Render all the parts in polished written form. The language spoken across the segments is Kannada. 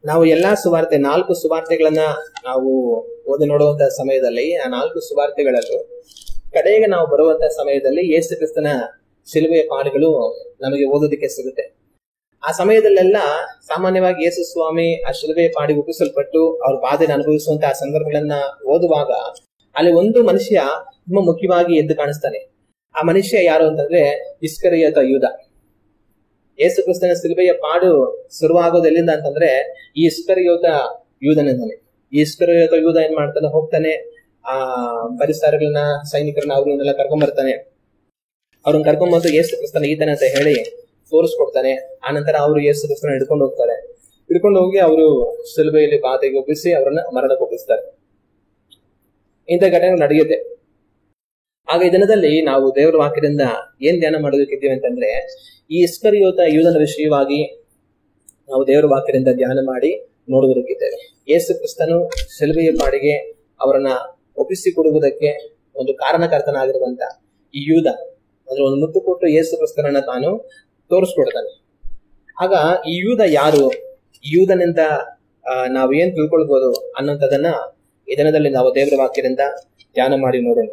ನಾವು ಎಲ್ಲಾ ಸುವಾರ್ತೆ 4 ಸುವಾರ್ತೆಗಳನ್ನ ನಾವು ಓದಿ ನೋಡುವಂತಹ ಸಮಯದಲ್ಲಿ, ಆ 4 ಸುವಾರ್ತೆಗಳಲ್ಲೂ ಕಡೆಗೆ ನಾವು ಬರುವಂತಹ ಸಮಯದಲ್ಲಿ ಯೇಸು ಕ್ರಿಸ್ತನ ಶಿಲುಬೆಯ ಪಾಡುಗಳು ನಮಗೆ ಓದೋದಕ್ಕೆ ಸಿಗುತ್ತೆ. ಆ ಸಮಯದಲ್ಲೆಲ್ಲ ಸಾಮಾನ್ಯವಾಗಿ ಯೇಸು ಸ್ವಾಮಿ ಆ ಶಿಲುಬೆಯ ಪಾಡಿ ಒಪ್ಪಿಸಲ್ಪಟ್ಟು ಅವ್ರ ಬಾಧೆನ ಅನುಭವಿಸುವಂತಹ ಸಂದರ್ಭಗಳನ್ನ ಓದುವಾಗ ಅಲ್ಲಿ ಒಂದು ಮನುಷ್ಯ ತುಂಬಾ ಮುಖ್ಯವಾಗಿ ಎದ್ದು ಕಾಣಿಸ್ತಾನೆ. ಆ ಮನುಷ್ಯ ಯಾರು ಅಂತಂದ್ರೆ ಇಸ್ಕರಿಯೋತ ಯೂದ. ಯೇಸು ಕ್ರಿಸ್ತನ ಶಿಲುಬೆಯ ಪಾಡು ಶುರುವಾಗೋದು ಎಲ್ಲಿಂದ ಅಂತಂದ್ರೆ ಈ ಇಸ್ಕರಿಯೋತ ಯೂದನಿಂದಾನೆ. ಈ ಇಸ್ಕರಿಯೋತ ಯೂದ ಏನ್ ಮಾಡ್ತಾನೆ, ಹೋಗ್ತಾನೆ ಆ ಪರಿಸರಗಳನ್ನ, ಸೈನಿಕರನ್ನ ಅವ್ರನ್ನೆಲ್ಲ ಕರ್ಕೊಂಡ್ಬರ್ತಾನೆ. ಅವ್ರನ್ನ ಕರ್ಕೊಂಡ್ಬಂದು ಯೇಸು ಕ್ರಿಸ್ತನ ಈತನ ಅಂತ ಹೇಳಿ ತೋರಿಸ್ಕೊಡ್ತಾನೆ. ಆನಂತರ ಅವರು ಯೇಸು ಕ್ರಿಸ್ತನ ಹಿಡ್ಕೊಂಡು ಹೋಗ್ತಾರೆ. ಹಿಡ್ಕೊಂಡು ಹೋಗಿ ಅವರು ಶಿಲುಬೆಯಲ್ಲಿ ಬಾಧೆಗೆ ಒಪ್ಪಿಸಿ ಅವರನ್ನ ಮರಣಕ್ಕೆ ಒಪ್ಪಿಸ್ತಾರೆ. ಇಂಥ ಘಟನೆ ನಡೆಯುತ್ತೆ. ಆಗ ಈ ದಿನದಲ್ಲಿ ನಾವು ದೇವರ ವಾಕ್ಯದಿಂದ ಏನ್ ಧ್ಯಾನ ಮಾಡೋದಕ್ಕಿದ್ದೀವಿ ಅಂತಂದ್ರೆ, ಈ ಇಸ್ಕರಿಯೋತ ಯೂದನ ವಿಷಯವಾಗಿ ನಾವು ದೇವರ ವಾಕ್ಯದಿಂದ ಧ್ಯಾನ ಮಾಡಿ ನೋಡುವುದಕ್ಕಿದ್ದೇವೆ. ಯೇಸು ಕ್ರಿಸ್ತನು ಶಿಲುಬೆಯ ಪಾಡಿಗೆ ಅವರನ್ನ ಒಪ್ಪಿಸಿ ಕೊಡುವುದಕ್ಕೆ ಒಂದು ಕಾರಣಕರ್ತನಾಗಿರುವಂತ ಈ ಯೂದ ಅಂದ್ರೆ ಒಂದು ಮುತ್ತು ಕೊಟ್ಟು ಯೇಸು ಕ್ರಿಸ್ತನನ್ನ ತಾನು ತೋರಿಸ್ಕೊಡ್ತಾನೆ. ಆಗ ಈ ಯೂದ ಯಾರು, ಈ ಯೂದನಿಂದ ನಾವೇನ್ ತಿಳ್ಕೊಳ್ಬಹುದು ಅನ್ನೋಂಥದನ್ನ ಈ ದಿನದಲ್ಲಿ ನಾವು ದೇವರ ವಾಕ್ಯದಿಂದ ಧ್ಯಾನ ಮಾಡಿ ನೋಡೋಣ.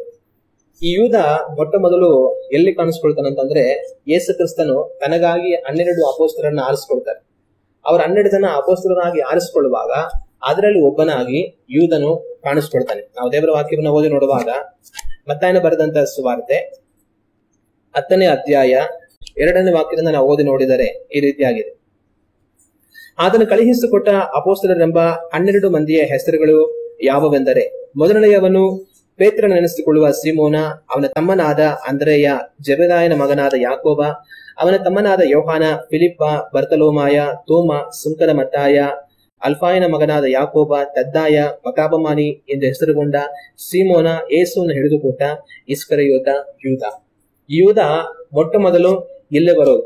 ಈ ಯೂದ ಮೊಟ್ಟ ಮೊದಲು ಎಲ್ಲಿ ಕಾಣಿಸ್ಕೊಳ್ತಾನಂತಂದ್ರೆ, ಯೇಸು ಕ್ರಿಸ್ತನು ತನಗಾಗಿ 12 ಅಪೊಸ್ತಲರನ್ನ ಆರಿಸ್ಕೊಳ್ತಾರೆ. ಅವ್ರ 12 ಜನ ಅಪೊಸ್ತಲರಾಗಿ ಆರಿಸ್ಕೊಳ್ಳುವಾಗ ಅದರಲ್ಲಿ ಒಬ್ಬನಾಗಿ ಯೂದನು ಕಾಣಿಸ್ಕೊಳ್ತಾನೆ. ನಾವು ದೇವರ ವಾಕ್ಯವನ್ನು ಓದಿ ನೋಡುವಾಗ ಮತ್ತಾಯನ ಬರೆದಂತ ಸುವಾರ್ತೆ 10ನೇ ಅಧ್ಯಾಯ 2ನೇ ವಾಕ್ಯದಿಂದ ನಾವು ಓದಿ ನೋಡಿದರೆ ಈ ರೀತಿಯಾಗಿದೆ. ಆತನು ಕಳುಹಿಸಿಕೊಟ್ಟ ಅಪೊಸ್ತಲರೆಂಬ 12 ಮಂದಿಯ ಹೆಸರುಗಳು ಯಾವವೆಂದರೆ, ಮೊದಲನೆಯವನು ಪೇತ್ರನೆನಿಸಿಕೊಳ್ಳುವ ಸೀಮೋನ, ಅವನ ತಮ್ಮನಾದ ಅಂದ್ರೆಯ, ಜೆಬೆದಾಯನ ಮಗನಾದ ಯಾಕೋಬ, ಅವನ ತಮ್ಮನಾದ ಯೋಹಾನ, ಫಿಲಿಪ್ಪ, ಬರ್ತಲೋಮಾಯ, ತೋಮ, ಸುಂಕನ ಮತ್ತಾಯ, ಅಲ್ಫಾಯನ ಮಗನಾದ ಯಾಕೋಬ, ತದ್ದಾಯ, ಮಕಾಬಮಾನಿ ಎಂದು ಹೆಸರುಗೊಂಡ ಸೀಮೋನ, ಯೇಸುವನ್ನು ಹಿಡಿದುಕೊಟ್ಟ ಇಸ್ಕರಿಯೋತ ಯೂದ. ಯೂದ ಮೊಟ್ಟ ಮೊದಲು ಇಲ್ಲೇ ಬರೋದು.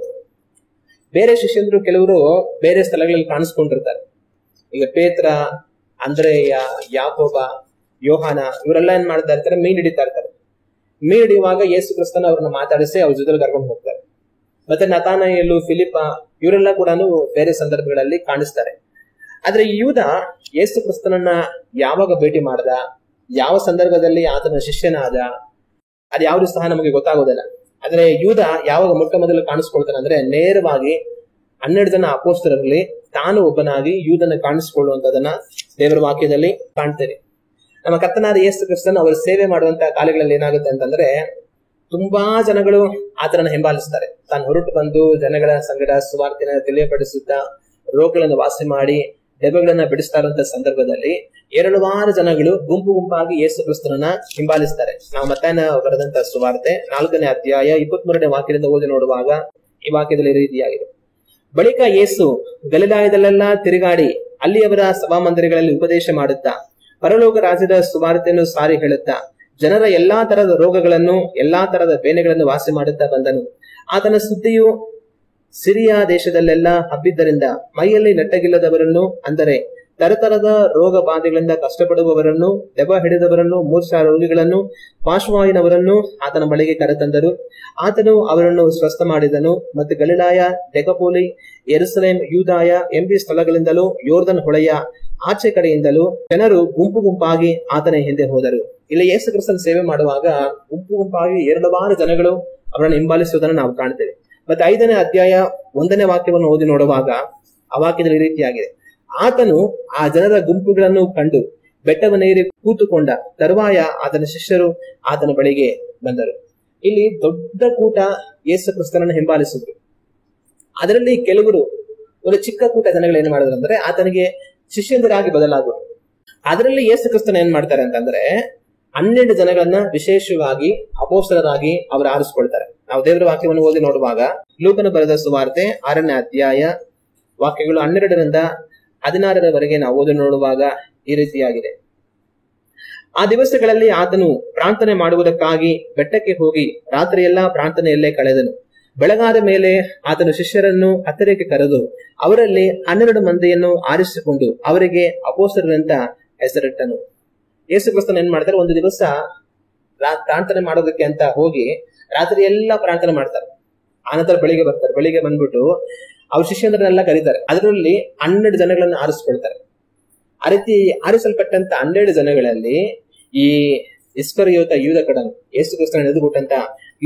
ಬೇರೆ ಶಿಷ್ಯಂದ್ರು ಕೆಲವರು ಬೇರೆ ಸ್ಥಳಗಳಲ್ಲಿ ಕಾಣಿಸ್ಕೊಂಡಿರ್ತಾರೆ. ಈಗ ಪೇತ್ರ, ಅಂದ್ರೆಯ, ಯಾಕೋಬ, ಯೋಹಾನ ಇವರೆಲ್ಲ ಏನ್ ಮಾಡ್ತಾ ಇರ್ತಾರೆ, ಮೀನ್ ಹಿಡಿತಾ ಇರ್ತಾರೆ. ಮೀನ್ ಹಿಡಿಯುವಾಗ ಯೇಸು ಕ್ರಿಸ್ತನ ಅವ್ರನ್ನ ಮಾತಾಡಿಸಿ ಅವ್ರ ಜೊತೆ ಕರ್ಕೊಂಡು ಹೋಗ್ತಾರೆ. ಮತ್ತೆ ನತಾನಯೇಲು, ಫಿಲಿಪ ಇವರೆಲ್ಲ ಕೂಡ ಬೇರೆ ಸಂದರ್ಭಗಳಲ್ಲಿ ಕಾಣಿಸ್ತಾರೆ. ಆದ್ರೆ ಈ ಯೂದ ಯೇಸು ಕ್ರಿಸ್ತನನ್ನ ಯಾವಾಗ ಭೇಟಿ ಮಾಡ್ದ, ಯಾವ ಸಂದರ್ಭದಲ್ಲಿ ಆತನ ಶಿಷ್ಯನಾದ, ಅದು ಯಾವ್ದು ಸಹ ನಮಗೆ ಗೊತ್ತಾಗೋದಿಲ್ಲ. ಆದ್ರೆ ಯೂದ ಯಾವಾಗ ಮೊಟ್ಟ ಮೊದಲು ಕಾಣಿಸ್ಕೊಳ್ತಾನೆ ಅಂದ್ರೆ, ನೇರವಾಗಿ 12 ಜನ ಅಪೊಸ್ತಲರಲ್ಲಿ ತಾನು ಒಬ್ಬನಾಗಿ ಯೂದನ ಕಾಣಿಸ್ಕೊಳ್ಳುವಂತದನ್ನ ದೇವರ ವಾಕ್ಯದಲ್ಲಿ ಕಾಣ್ತೇವೆ. ನಮ್ಮ ಕರ್ತನಾದ ಯೇಸು ಕ್ರಿಸ್ತನ ಅವರು ಸೇವೆ ಮಾಡುವಂತಹ ಕಾಲಗಳಲ್ಲಿ ಏನಾಗುತ್ತೆ ಅಂತಂದ್ರೆ, ತುಂಬಾ ಜನಗಳು ಆತನನ್ನು ಹಿಂಬಾಲಿಸ್ತಾರೆ. ತಾನು ಹೊರಟು ಬಂದು ಜನಗಳ ಸಂಗಡ ಸುವಾರ್ತೆನ ತಿಳಿಯಪಡಿಸುತ್ತಾ ರೋಗಗಳನ್ನು ವಾಸಿ ಮಾಡಿ ದೆವ್ವಗಳನ್ನ ಬಿಡಿಸ್ತಾ ಇರುವಂತ ಸಂದರ್ಭದಲ್ಲಿ 2 ಜನಗಳು ಗುಂಪು ಗುಂಪಾಗಿ ಯೇಸು ಕ್ರಿಸ್ತನನ್ನ ಹಿಂಬಾಲಿಸ್ತಾರೆ. ನಾವು ಮತ್ತಾಯನ ಬರೆದಂತ ಸುವಾರ್ತೆ 4ನೇ ಅಧ್ಯಾಯ 23ನೇ ವಾಕ್ಯದಿಂದ ಓದಿ ನೋಡುವಾಗ ಈ ವಾಕ್ಯದಲ್ಲಿ ರೀತಿಯಾಗಿದೆ. ಬಳಿಕ ಯೇಸು ಗಲಿಲಾಯದಲ್ಲೆಲ್ಲ ತಿರುಗಾಡಿ ಅಲ್ಲಿಯವರ ಸಭಾಮಂದಿರಗಳಲ್ಲಿ ಉಪದೇಶ ಮಾಡುತ್ತಾ ಪರಲೋಕ ರಾಜ್ಯದ ಸುವಾರ್ತೆಯನ್ನು ಸಾರಿ ಹೇಳುತ್ತಾ ಜನರ ಎಲ್ಲಾ ತರದ ರೋಗಗಳನ್ನು, ಎಲ್ಲಾ ತರದ ಬೇನೆಗಳನ್ನು ವಾಸಿ ಮಾಡುತ್ತಾ ಬಂದನು. ಆತನ ಸುದ್ದಿಯು ಸಿರಿಯಾ ದೇಶದಲ್ಲೆಲ್ಲ ಹಬ್ಬಿದ್ದರಿಂದ ಮೈಯಲ್ಲಿ ನೆಟ್ಟಗಿಲ್ಲದವರನ್ನು, ಅಂದರೆ ತರತರದ ರೋಗ ಬಾಧೆಗಳಿಂದ ಕಷ್ಟಪಡುವವರನ್ನು, ದೆವ್ವ ಹಿಡಿದವರನ್ನು, ಮೂರ್ಛಾ ರೋಗಿಗಳನ್ನು, ಪಾರ್ಶ್ವವಾಯುವಿನವರನ್ನು ಆತನ ಬಳಿಗೆ ಕರೆತಂದರು. ಆತನು ಅವರನ್ನು ಸ್ವಸ್ಥ ಮಾಡಿದನು. ಮತ್ತು ಗಲಿಲಾಯ, ಡೆಕಪೋಲಿ, ಯೆರೂಸಲೇಮ್, ಯೂದಾಯ ಎಂಬಿ ಸ್ಥಳಗಳಿಂದಲೂ ಯೋರ್ದನ್ ಹೊಳೆಯ ಆಚೆ ಕಡೆಯಿಂದಲೂ ಜನರು ಗುಂಪು ಗುಂಪಾಗಿ ಆತನ ಹಿಂದೆ ಹೋದರು. ಇಲ್ಲಿ ಯೇಸು ಕ್ರಿಸ್ತನ ಸೇವೆ ಮಾಡುವಾಗ ಗುಂಪು ಗುಂಪಾಗಿ 2 ಜನಗಳು ಅವರನ್ನು ಹಿಂಬಾಲಿಸುವುದನ್ನು ನಾವು ಕಾಣ್ತೇವೆ. ಮತ್ತೆ 5ನೇ ಅಧ್ಯಾಯ 1ನೇ ವಾಕ್ಯವನ್ನು ಓದಿ ನೋಡುವಾಗ ಆ ವಾಕ್ಯದಲ್ಲಿ ಈ ರೀತಿಯಾಗಿದೆ. ಆತನು ಆ ಜನರ ಗುಂಪುಗಳನ್ನು ಕಂಡು ಬೆಟ್ಟವನ್ನೇರಿ ಕೂತುಕೊಂಡ ತರುವಾಯ ಆತನ ಶಿಷ್ಯರು ಆತನ ಬಳಿಗೆ ಬಂದರು. ಇಲ್ಲಿ ದೊಡ್ಡ ಕೂಟ ಯೇಸು ಕ್ರಿಸ್ತನನ್ನು ಹಿಂಬಾಲಿಸಿದ್ರು. ಅದರಲ್ಲಿ ಕೆಲವರು, ಒಂದು ಚಿಕ್ಕ ಕೂಟ ಜನಗಳು ಏನ್ ಮಾಡಿದ್ರು ಅಂದ್ರೆ ಆತನಿಗೆ ಶಿಷ್ಯಂದರಾಗಿ ಬದಲಾಗುವುದು. ಅದರಲ್ಲಿ ಯೇಸು ಕ್ರಿಸ್ತನ ಏನ್ ಮಾಡ್ತಾರೆ ಅಂತಂದ್ರೆ 12 ಜನಗಳನ್ನ ವಿಶೇಷವಾಗಿ ಅಪೊಸ್ತಲರಾಗಿ ಅವರು ಆರಿಸ್ಕೊಳ್ತಾರೆ. ನಾವು ದೇವರ ವಾಕ್ಯವನ್ನು ಓದಿ ನೋಡುವಾಗ ಲೂಕನ ಬರೆದ ಸುವಾರ್ತೆ 6ನೇ ಅಧ್ಯಾಯ ವಾಕ್ಯಗಳು 12ರಿಂದ 16ರವರೆಗೆ ನಾವು ಓದಿ ನೋಡುವಾಗ ಈ ರೀತಿಯಾಗಿದೆ. ಆ ದಿವಸಗಳಲ್ಲಿ ಆತನು ಪ್ರಾರ್ಥನೆ ಮಾಡುವುದಕ್ಕಾಗಿ ಬೆಟ್ಟಕ್ಕೆ ಹೋಗಿ ರಾತ್ರಿಯೆಲ್ಲಾ ಪ್ರಾರ್ಥನೆಯಲ್ಲೇ ಕಳೆದನು. ಬೆಳಗಾದ ಮೇಲೆ ಆತನು ಶಿಷ್ಯರನ್ನು ಹತ್ತಿರಕ್ಕೆ ಕರೆದು ಅವರಲ್ಲಿ 12 ಮಂದಿಯನ್ನು ಆರಿಸಿಕೊಂಡು ಅವರಿಗೆ ಅಪೊಸ್ತಲರಂತ ಹೆಸರಿಟ್ಟನು. ಯೇಸು ಕ್ರಿಸ್ತನ ಏನ್ ಮಾಡ್ತಾರೆ, ಒಂದು ದಿವಸ ಪ್ರಾರ್ಥನೆ ಮಾಡೋದಕ್ಕೆ ಅಂತ ಹೋಗಿ ರಾತ್ರಿ ಎಲ್ಲಾ ಪ್ರಾರ್ಥನೆ ಮಾಡ್ತಾರೆ. ಆನಂತರ ಬೆಳಿಗ್ಗೆ ಬರ್ತಾರೆ. ಬೆಳಿಗ್ಗೆ ಬಂದ್ಬಿಟ್ಟು ಅವ್ರ ಶಿಷ್ಯಂದ್ರನ್ನೆಲ್ಲ ಕರೀತಾರೆ. ಅದರಲ್ಲಿ 12 ಜನಗಳನ್ನು ಆರಿಸ್ಕೊಳ್ತಾರೆ. ಆ ರೀತಿ ಆರಿಸಲ್ಪಟ್ಟಂತ 12 ಜನಗಳಲ್ಲಿ ಈ ಇಸ್ಕರಿಯೋತ ಯೂದ ಕೂಡ, ಯೇಸು ಕ್ರಿಸ್ತನ ಎದುರುಗೊಟ್ಟಂತ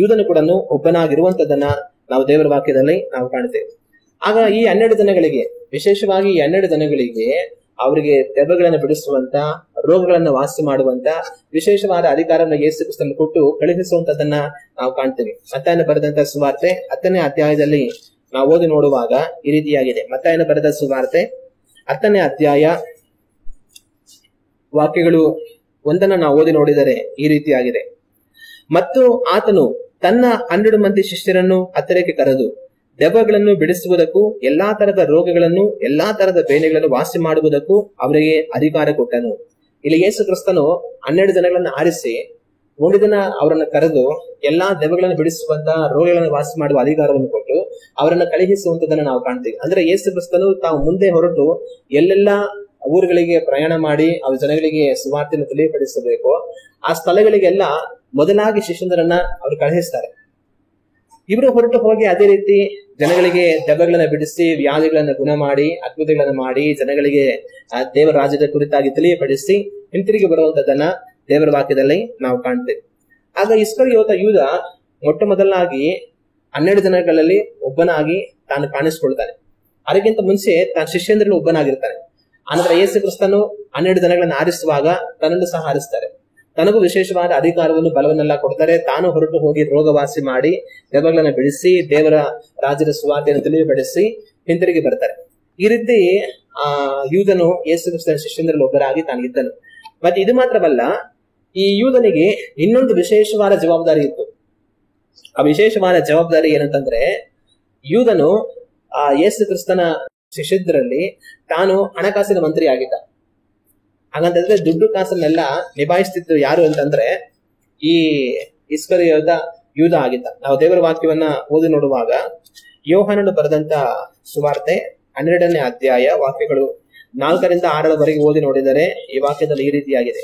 ಯೂದನು ಕೂಡ ಒಬ್ಬನಾಗಿರುವಂತದನ್ನ ನಾವು ದೇವರ ವಾಕ್ಯದಲ್ಲಿ ನಾವು ಕಾಣ್ತೇವೆ. ಆಗ ಈ 12 ಜನಗಳಿಗೆ, ವಿಶೇಷವಾಗಿ ಈ 12 ಜನಗಳಿಗೆ ಅವರಿಗೆ ದೆವ್ವಗಳನ್ನು ಬಿಡಿಸುವಂತ, ರೋಗಗಳನ್ನು ವಾಸಿ ಮಾಡುವಂತ ವಿಶೇಷವಾದ ಅಧಿಕಾರವನ್ನು ಯೇಸು ಕ್ರಿಸ್ತನು ಕೊಟ್ಟು ಕಳುಹಿಸುವಂತದನ್ನ ನಾವು ಕಾಣ್ತೇವೆ. ಮತ್ತಾಯನ ಬರೆದಂತ ಸುವಾರ್ತೆ 10ನೇ ಅಧ್ಯಾಯದಲ್ಲಿ ನಾವು ಓದಿ ನೋಡುವಾಗ ಈ ರೀತಿಯಾಗಿದೆ. ಮತ್ತಾಯನ ಬರೆದ ಸುವಾರ್ತೆ 10ನೇ ಅಧ್ಯಾಯ ವಾಕ್ಯಗಳು 1 ನಾವು ಓದಿ ನೋಡಿದರೆ ಈ ರೀತಿಯಾಗಿದೆ. ಮತ್ತು ಆತನು ತನ್ನ 12 ಮಂದಿ ಶಿಷ್ಯರನ್ನು ಹತ್ತಿರಕ್ಕೆ ಕರೆದು ದೆವ್ವಗಳನ್ನು ಬಿಡಿಸುವುದಕ್ಕೂ ಎಲ್ಲಾ ತರದ ರೋಗಗಳನ್ನು, ಎಲ್ಲಾ ತರದ ಬೇನೆಗಳನ್ನು ವಾಸಿ ಮಾಡುವುದಕ್ಕೂ ಅವರಿಗೆ ಅಧಿಕಾರ ಕೊಟ್ಟನು. ಇಲ್ಲಿ ಯೇಸು ಕ್ರಿಸ್ತನು 12 ಜನಗಳನ್ನು ಆರಿಸಿ 1 ದಿನ ಅವರನ್ನು ಕರೆದು ಎಲ್ಲಾ ದೆವ್ವಗಳನ್ನು ಬಿಡಿಸುವಂತ, ರೋಗಗಳನ್ನು ವಾಸಿ ಮಾಡುವ ಅಧಿಕಾರವನ್ನು ಕೊಟ್ಟು ಅವರನ್ನು ಕಳುಹಿಸುವಂತದನ್ನ ನಾವು ಕಾಣ್ತೀವಿ. ಅಂದ್ರೆ ಯೇಸು ಕ್ರಿಸ್ತನು ತಾವು ಮುಂದೆ ಹೊರಟು ಎಲ್ಲೆಲ್ಲಾ ಊರುಗಳಿಗೆ ಪ್ರಯಾಣ ಮಾಡಿ ಅವ್ರ ಜನಗಳಿಗೆ ಸುವಾರ್ತೆಯನ್ನು ತಿಳಿಯಪಡಿಸಬೇಕು, ಆ ಸ್ಥಳಗಳಿಗೆಲ್ಲ ಮೊದಲಾಗಿ ಶಿಷ್ಯರನ್ನ ಅವರು ಕಳುಹಿಸ್ತಾರೆ. ಇವರು ಹೊರಟು ಹೋಗಿ ಅದೇ ರೀತಿ ಜನಗಳಿಗೆ ದೆವ್ವಗಳನ್ನ ಬಿಡಿಸಿ, ವ್ಯಾಧಿಗಳನ್ನ ಗುಣ ಮಾಡಿ, ಅದ್ಭುತಗಳನ್ನ ಮಾಡಿ, ಜನಗಳಿಗೆ ದೇವರ ರಾಜ್ಯದ ಕುರಿತಾಗಿ ತಿಳಿಯಪಡಿಸಿ ಹಿಂತಿರುಗಿ ಬರುವಂತದನ್ನ ದೇವರ ವಾಕ್ಯದಲ್ಲಿ ನಾವು ಕಾಣ್ತೇವೆ. ಆಗ ಇಸ್ಕರಿಯೋತ ಯೂದ ಮೊಟ್ಟ ಮೊದಲಾಗಿ 12 ಜನಗಳಲ್ಲಿ ಒಬ್ಬನಾಗಿ ತಾನು ಕಾಣಿಸ್ಕೊಳ್ತಾನೆ. ಅದಕ್ಕಿಂತ ಮುಂಚೆ ತಾನು ಶಿಷ್ಯಂದ್ರಲ್ಲಿ ಒಬ್ಬನಾಗಿರ್ತಾನೆ. ಆನಂತರ ಯೇಸು ಕ್ರಿಸ್ತನು 12 ಜನಗಳನ್ನ ಆರಿಸುವಾಗ ತನ್ನನ್ನು ಸಹ ಆರಿಸ್ತಾರೆ. ತನಗೂ ವಿಶೇಷವಾದ ಅಧಿಕಾರವನ್ನು, ಬಲವನ್ನೆಲ್ಲ ಕೊಡ್ತಾರೆ. ತಾನು ಹೊರಟು ಹೋಗಿ ರೋಗವಾಸಿ ಮಾಡಿ, ದೆವ್ವಗಳನ್ನ ಬಿಡಿಸಿ, ದೇವರ ರಾಜ್ಯದ ಸುವಾರ್ತೆಯನ್ನು ತಿಳಿಯಪಡಿಸಿ ಹಿಂತಿರುಗಿ ಬರ್ತಾರೆ. ಈ ರೀತಿ ಯೂದನು ಯೇಸು ಕ್ರಿಸ್ತನ ಶಿಷ್ಯಂದ್ರಲ್ಲಿ ಒಬ್ಬರಾಗಿ ತಾನಿದ್ದನು. ಮತ್ತೆ ಇದು ಮಾತ್ರವಲ್ಲ, ಈ ಯೂದನಿಗೆ ಇನ್ನೊಂದು ವಿಶೇಷವಾದ ಜವಾಬ್ದಾರಿ ಇತ್ತು. ಆ ವಿಶೇಷವಾದ ಜವಾಬ್ದಾರಿ ಏನಂತಂದ್ರೆ, ಯೂದನು ಯೇಸು ಕ್ರಿಸ್ತನ ಶಿಷ್ಯರಲ್ಲಿ ತಾನು ಹಣಕಾಸಿನ ಮಂತ್ರಿ ಆಗಿದ್ದ. ಹಾಗಂತಂದ್ರೆ ದುಡ್ಡು ಕಾಸನ್ನೆಲ್ಲ ನಿಭಾಯಿಸ್ತಿದ್ದು ಯಾರು ಅಂತಂದ್ರೆ ಈ ಇಸ್ಕರಿಯೋತ ಯೂದ ಆಗಿದ್ದ. ನಾವು ದೇವರ ವಾಕ್ಯವನ್ನ ಓದಿ ನೋಡುವಾಗ ಯೋಹಾನನು ಬರೆದಂತ ಸುವಾರ್ತೆ 12ನೇ ಅಧ್ಯಾಯ ವಾಕ್ಯಗಳು 4ರಿಂದ 6ರವರೆಗೆ ಓದಿ ನೋಡಿದರೆ ಈ ವಾಕ್ಯದಲ್ಲಿ ಈ ರೀತಿಯಾಗಿದೆ.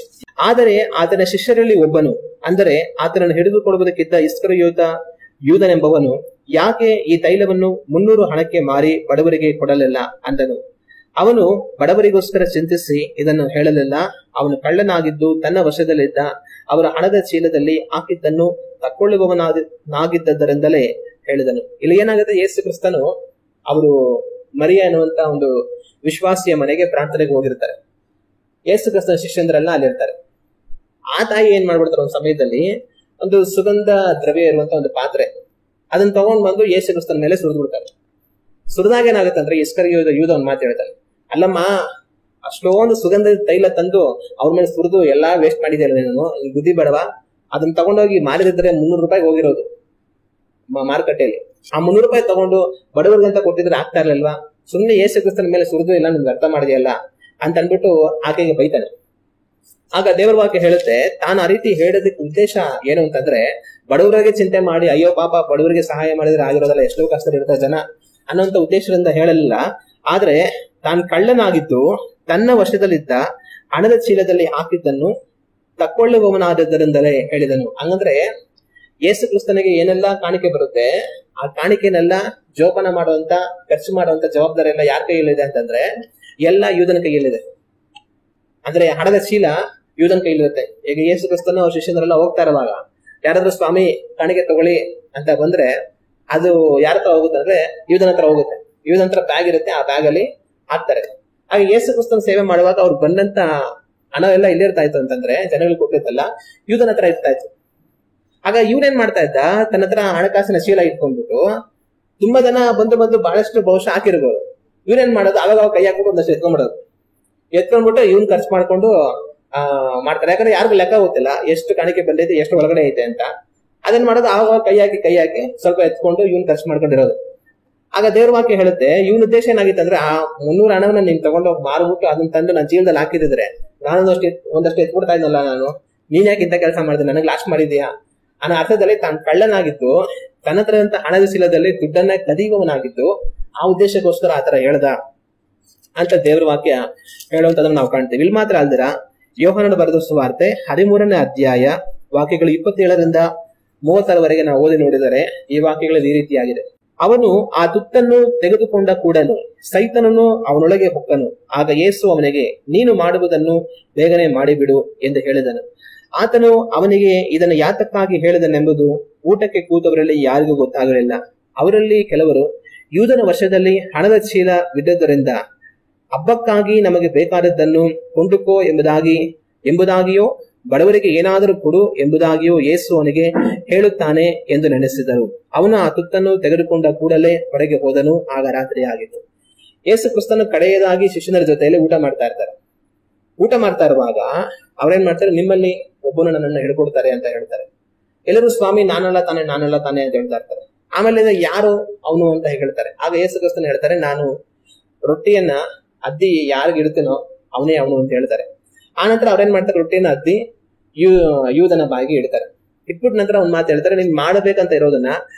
ಆದರೆ ಆತನ ಶಿಷ್ಯರಲ್ಲಿ ಒಬ್ಬನು, ಅಂದರೆ ಆತನನ್ನು ಹಿಡಿದುಕೊಳ್ಳುವುದಕ್ಕಿದ್ದ ಇಸ್ಕರಿಯೋತ ಯೂದನೆಂಬವನು, ಯಾಕೆ ಈ ತೈಲವನ್ನು 300 ಹಣಕ್ಕೆ ಮಾರಿ ಬಡವರಿಗೆ ಕೊಡಲಿಲ್ಲ ಅಂದನು. ಅವನು ಬಡವರಿಗೋಸ್ಕರ ಚಿಂತಿಸಿ ಇದನ್ನು ಹೇಳಲಿಲ್ಲ. ಅವನು ಕಳ್ಳನಾಗಿದ್ದು ತನ್ನ ವಶದಲ್ಲಿದ್ದ ಅವರ ಹಣದ ಚೀಲದಲ್ಲಿ ಹಾಕಿದ್ದನ್ನು ತಕ್ಕೊಳ್ಳುವವನಾಗಿದ್ದರಿಂದಲೇ ಹೇಳಿದನು. ಇಲ್ಲಿ ಏನಾಗುತ್ತೆ, ಯೇಸು ಕ್ರಿಸ್ತನು ಅವರು ಮರಿಯ ಎನ್ನುವಂತ ಒಂದು ವಿಶ್ವಾಸಿಯ ಮನೆಗೆ ಪ್ರಾರ್ಥನೆಗೆ ಹೋಗಿರ್ತಾರೆ. ಯೇಸು ಕ್ರಿಸ್ತನ ಶಿಷ್ಯಂದ್ರೆಲ್ಲ ಅಲ್ಲಿರ್ತಾರೆ. ಆ ತಾಯಿ ಏನ್ ಮಾಡ್ಬಿಡ್ತಾರೆ, ಒಂದು ಸಮಯದಲ್ಲಿ ಒಂದು ಸುಗಂಧ ದ್ರವ್ಯ ಇರುವಂತ ಒಂದು ಪಾತ್ರೆ, ಅದನ್ನ ತಗೊಂಡ್ ಬಂದು ಯೇಸು ಕ್ರಿಸ್ತನ ಮೇಲೆ ಸುರಿದು ಬಿಡ್ತಾರೆ. ಸುರಿದಾಗ ಏನಾಗುತ್ತೆ ಅಂದ್ರೆ ಇಸ್ಕರಿಯೋತ ಯೂದ ಒಂದು ಮಾತು ಹೇಳ್ತಾನೆ, ಅಲ್ಲಮ್ಮ ಅಷ್ಟೊಂದು ಸುಗಂಧ ತೈಲ ತಂದು ಅವ್ರ ಮೇಲೆ ಸುರಿದು ಎಲ್ಲಾ ವೇಸ್ಟ್ ಮಾಡಿದೆಯಲ್ಲ ನೀನು, ಬುದ್ಧಿ ಬೇಡವಾ? ಅದನ್ನ ತಗೊಂಡೋಗಿ ಮಾರಿದ್ರೆ 300 ರೂಪಾಯಿಗೆ ಹೋಗಿರೋದು ಮಾರುಕಟ್ಟೆಯಲ್ಲಿ. ಆ 300 ರೂಪಾಯಿ ತಗೊಂಡು ಬಡವರಿಗಂತ ಕೊಟ್ಟಿದ್ರೆ ಆಗ್ತಾ ಇರ್ಲಿಲ್ವಾ? ಸುಮ್ನೆ ಯೇಸು ಕ್ರಿಸ್ತನ ಮೇಲೆ ಸುರಿದು ಇಲ್ಲ ನಿಮ್ಗೆ ಅರ್ಥ ಮಾಡಿದೆಯಲ್ಲ ಅಂತ ಅನ್ಬಿಟ್ಟು ಆಕೆಗೆ ಬೈತಾನೆ. ಆಗ ದೇವರ ವಾಕ್ಯ ಹೇಳುತ್ತೆ, ತಾನು ಆ ರೀತಿ ಹೇಳೋದಕ್ಕೆ ಉದ್ದೇಶ ಏನು ಅಂತಂದ್ರೆ, ಬಡವರಿಗೆ ಚಿಂತೆ ಮಾಡಿ ಅಯ್ಯೋ ಪಾಪ ಬಡವರಿಗೆ ಸಹಾಯ ಮಾಡಿದ್ರೆ ಆಗಿರೋದಲ್ಲ, ಎಷ್ಟೋ ಕಷ್ಟದಲ್ಲಿರ್ತಾರೆ ಜನ ಅನ್ನೋಂತ ಉದ್ದೇಶದಿಂದ ಹೇಳಲಿಲ್ಲ. ಆದ್ರೆ ತಾನು ಕಳ್ಳನಾಗಿದ್ದು ತನ್ನ ವಶದಲ್ಲಿದ್ದ ಹಣದ ಚೀಲದಲ್ಲಿ ಹಾಕಿದ್ದನ್ನು ತಕ್ಕೊಳ್ಳುವವನಾದದ್ದರಿಂದಲೇ ಹೇಳಿದನು. ಹಂಗಂದ್ರೆ ಯೇಸು ಕ್ರಿಸ್ತನಿಗೆ ಏನೆಲ್ಲಾ ಕಾಣಿಕೆ ಬರುತ್ತೆ, ಆ ಕಾಣಿಕೆನೆಲ್ಲ ಜೋಪಾನ ಮಾಡುವಂತ, ಖರ್ಚು ಮಾಡುವಂತ ಜವಾಬ್ದಾರಿ ಎಲ್ಲ ಯಾರ ಕೈಯಲ್ಲಿದೆ ಅಂತಂದ್ರೆ ಎಲ್ಲ ಯೂದನ ಕೈಯಲ್ಲಿದೆ. ಅಂದ್ರೆ ಹಣದ ಚೀಲ ಯೂದನ ಕೈಲಿರುತ್ತೆ. ಈಗ ಯೇಸು ಕ್ರಿಸ್ತನ ಅವ್ರ ಶಿಷ್ಯರೆಲ್ಲ ಹೋಗ್ತಾ ಇರುವಾಗ ಯಾರಾದ್ರೂ ಸ್ವಾಮಿ ಕಾಣಿಕೆ ತಗೊಳ್ಳಿ ಅಂತ ಬಂದ್ರೆ ಅದು ಯಾರ ಹತ್ರ ಹೋಗುತ್ತೆ ಅಂದ್ರೆ ಯೂದನ ಹತ್ರ ಹೋಗುತ್ತೆ. ಯೂದನ ಹತ್ರ ಬ್ಯಾಗ್ ಇರುತ್ತೆ, ಆ ಬ್ಯಾಗ್ ಅಲ್ಲಿ ಹಾಕ್ತಾರೆ. ಆಗ ಯೇಸು ಕ್ರಿಸ್ತನ ಸೇವೆ ಮಾಡುವಾಗ ಅವ್ರು ಬಂದಂತ ಹಣ ಎಲ್ಲ ಇಲ್ಲಿರ್ತಾ ಇತ್ತು ಅಂತಂದ್ರೆ ಜನಗಳಿಗೆ ಕೊಟ್ಟಿರ್ತಲ್ಲ, ಯೂದನ ಹತ್ರ ಇರ್ತಾ ಇತ್ತು. ಆಗ ಇವನೇನ್ ಮಾಡ್ತಾ ಇದ್ದ, ತನ್ನ ಹತ್ರ ಹಣಕಾಸಿನ ಚೀಲ ಇಟ್ಕೊಂಡ್ಬಿಟ್ಟು ತುಂಬಾ ಜನ ಬಂದು ಬಹಳಷ್ಟು ಬಹುಶಃ ಹಾಕಿರ್ಬೋದು. ಇವನೇನ್ ಮಾಡೋದು, ಅವಾಗ ಕೈ ಹಾಕ್ಬಿಟ್ಟು ಒಂದಷ್ಟು ಎತ್ಕೊಂಡ್ಬಿಟ್ಟು ಇವ್ನ್ ಖರ್ಚು ಮಾಡ್ಕೊಂಡು ಮಾಡ್ತಾರೆ. ಯಾಕಂದ್ರೆ ಯಾರಿಗೂ ಲೆಕ್ಕ ಗೊತ್ತಿಲ್ಲ ಎಷ್ಟು ಕಾಣಿಕೆ ಬಂದೈತೆ, ಎಷ್ಟು ಒಳಗಡೆ ಐತೆ ಅಂತ. ಅದನ್ನ ಮಾಡೋದು ಆವಾಗ ಕೈ ಹಾಕಿ ಸ್ವಲ್ಪ ಎತ್ಕೊಂಡು ಇವ್ನ್ ಖರ್ಚು ಮಾಡ್ಕೊಂಡಿರೋದು. ಆಗ ದೇವ್ರ ವಾಕ್ಯ ಹೇಳುತ್ತೆ, ಇವನ್ ಉದ್ದೇಶ ಏನಾಗಿತ್ತು ಅಂದ್ರೆ ಆ 300 ಹಣವನ್ನ ನೀನ್ ತಗೊಂಡು ಮಾರ್ಬಿಟ್ಟು ಅದನ್ನ ತಂದು ನನ್ನ ಜೀವನದಲ್ಲಿ ಹಾಕಿದ್ರೆ ಒಂದಷ್ಟು ಎತ್ಬಿಡ್ತಾ ಇದ್ನಲ್ಲ ನಾನು, ನೀನ್ ಯಾಕೆ ಇಂಥ ಕೆಲಸ ಮಾಡಿದೆ, ನನಗೆ ಲಾಸ್ಟ್ ಮಾಡಿದ್ಯಾ ಅನ್ನೋ ಅರ್ಥದಲ್ಲಿ ತಾನು ಕಳ್ಳನಾಗಿದ್ದು ತನ್ನ ಹತ್ರ ಹಣದ ಚೀಲದಲ್ಲಿ ದುಡ್ಡನ್ನ ಕದಿಯುವವನಾಗಿದ್ದು ಆ ಉದ್ದೇಶಕ್ಕೋಸ್ಕರ ಆತರ ಹೇಳ್ದ ಅಂತ ದೇವ್ರ ವಾಕ್ಯ ಹೇಳುವಂತದನ್ನ ನಾವು ಕಾಣ್ತೇವೆ. ಇಲ್ಲಿ ಮಾತ್ರ ಅಲ್ದಿರ ಯೋಹಾನನ ಬರೆದ ಸುವಾರ್ತೆ 13ನೇ ಅಧ್ಯಾಯ ವಾಕ್ಯಗಳು 27ರಿಂದ 30ರವರೆಗೆ ನಾವು ಓದಿ ನೋಡಿದರೆ ಈ ವಾಕ್ಯಗಳು ಈ ರೀತಿಯಾಗಿದೆ. ಅವನು ಆ ತುತ್ತನ್ನು ತೆಗೆದುಕೊಂಡ ಕೂಡಲೇ ಸೈತನನು ಅವನೊಳಗೆ ಹೊಕ್ಕನು. ಆಗ ಯೇಸು ಅವನಿಗೆ, ನೀನು ಮಾಡುವುದನ್ನು ಬೇಗನೆ ಮಾಡಿಬಿಡು ಎಂದು ಹೇಳಿದನು. ಆತನು ಅವನಿಗೆ ಇದನ್ನು ಯಾತಕ್ಕಾಗಿ ಹೇಳಿದನೆಂಬುದು ಊಟಕ್ಕೆ ಕೂತವರಲ್ಲಿ ಯಾರಿಗೂ ಗೊತ್ತಾಗಲಿಲ್ಲ. ಅವರಲ್ಲಿ ಕೆಲವರು, ಯೂದನ ವರ್ಷದಲ್ಲಿ ಹಣದ ಚೀಲ ಬಿದ್ದದ್ದರಿಂದ ಹಬ್ಬಕ್ಕಾಗಿ ನಮಗೆ ಬೇಕಾದದ್ದನ್ನು ಕೊಂಡುಕೋ ಎಂಬುದಾಗಿಯೋ ಬಡವರಿಗೆ ಏನಾದರೂ ಕೊಡು ಎಂಬುದಾಗಿಯೋ ಯೇಸು ಅವನಿಗೆ ಹೇಳುತ್ತಾನೆ ಎಂದು ನೆನೆಸಿದರು. ಅವನು ಆ ತುತ್ತನ್ನು ತೆಗೆದುಕೊಂಡ ಕೂಡಲೇ ಹೊರಗೆ ಹೋದನು. ಆಗ ರಾತ್ರಿ ಆಗಿತ್ತು. ಯೇಸು ಕ್ರಿಸ್ತನು ಕಡೆಯದಾಗಿ ಶಿಷ್ಯರ ಜೊತೆಯಲ್ಲಿ ಊಟ ಮಾಡ್ತಾ ಇರುವಾಗ ಅವ್ರೇನ್ ಮಾಡ್ತಾರೆ, ನಿಮ್ಮಲ್ಲಿ ಒಬ್ಬನು ನನ್ನನ್ನು ಹಿಡ್ಕೊಡ್ತಾರೆ ಅಂತ ಹೇಳ್ತಾರೆ. ಎಲ್ಲರೂ ಸ್ವಾಮಿ ನಾನಲ್ಲ ತಾನೆ ಅಂತ ಹೇಳ್ತಾ ಇರ್ತಾರೆ. ಆಮೇಲೆ ಯಾರು ಅವನು ಅಂತ ಹೇಳ್ತಾರೆ. ಆಗ ಯೇಸು ಕ್ರಿಸ್ತನು ಹೇಳ್ತಾರೆ, ನಾನು ರೊಟ್ಟಿಯನ್ನ ಅದ್ದಿ ಯಾರಿಗೆ ಇಡ್ತೀನೋ ಅವನೇ ಅವನು ಅಂತ ಹೇಳ್ತಾರೆ. ಆನಂತರ ಅವ್ರೇನ್ ಮಾಡ್ತಾರೆ, ರೊಟ್ಟಿಯನ್ನ ಅದ್ದಿ ಯೂದನ ಬಾಯಿಗೆ ಇಡ್ತಾರೆ. ಇಟ್ಬಿಟ್ಟು ನಂತರ ಒಂದ್ ಮಾತು ಹೇಳ್ತಾರೆ, ನೀನ್ ಮಾಡಬೇಕಂತ ಇರೋದನ್ನ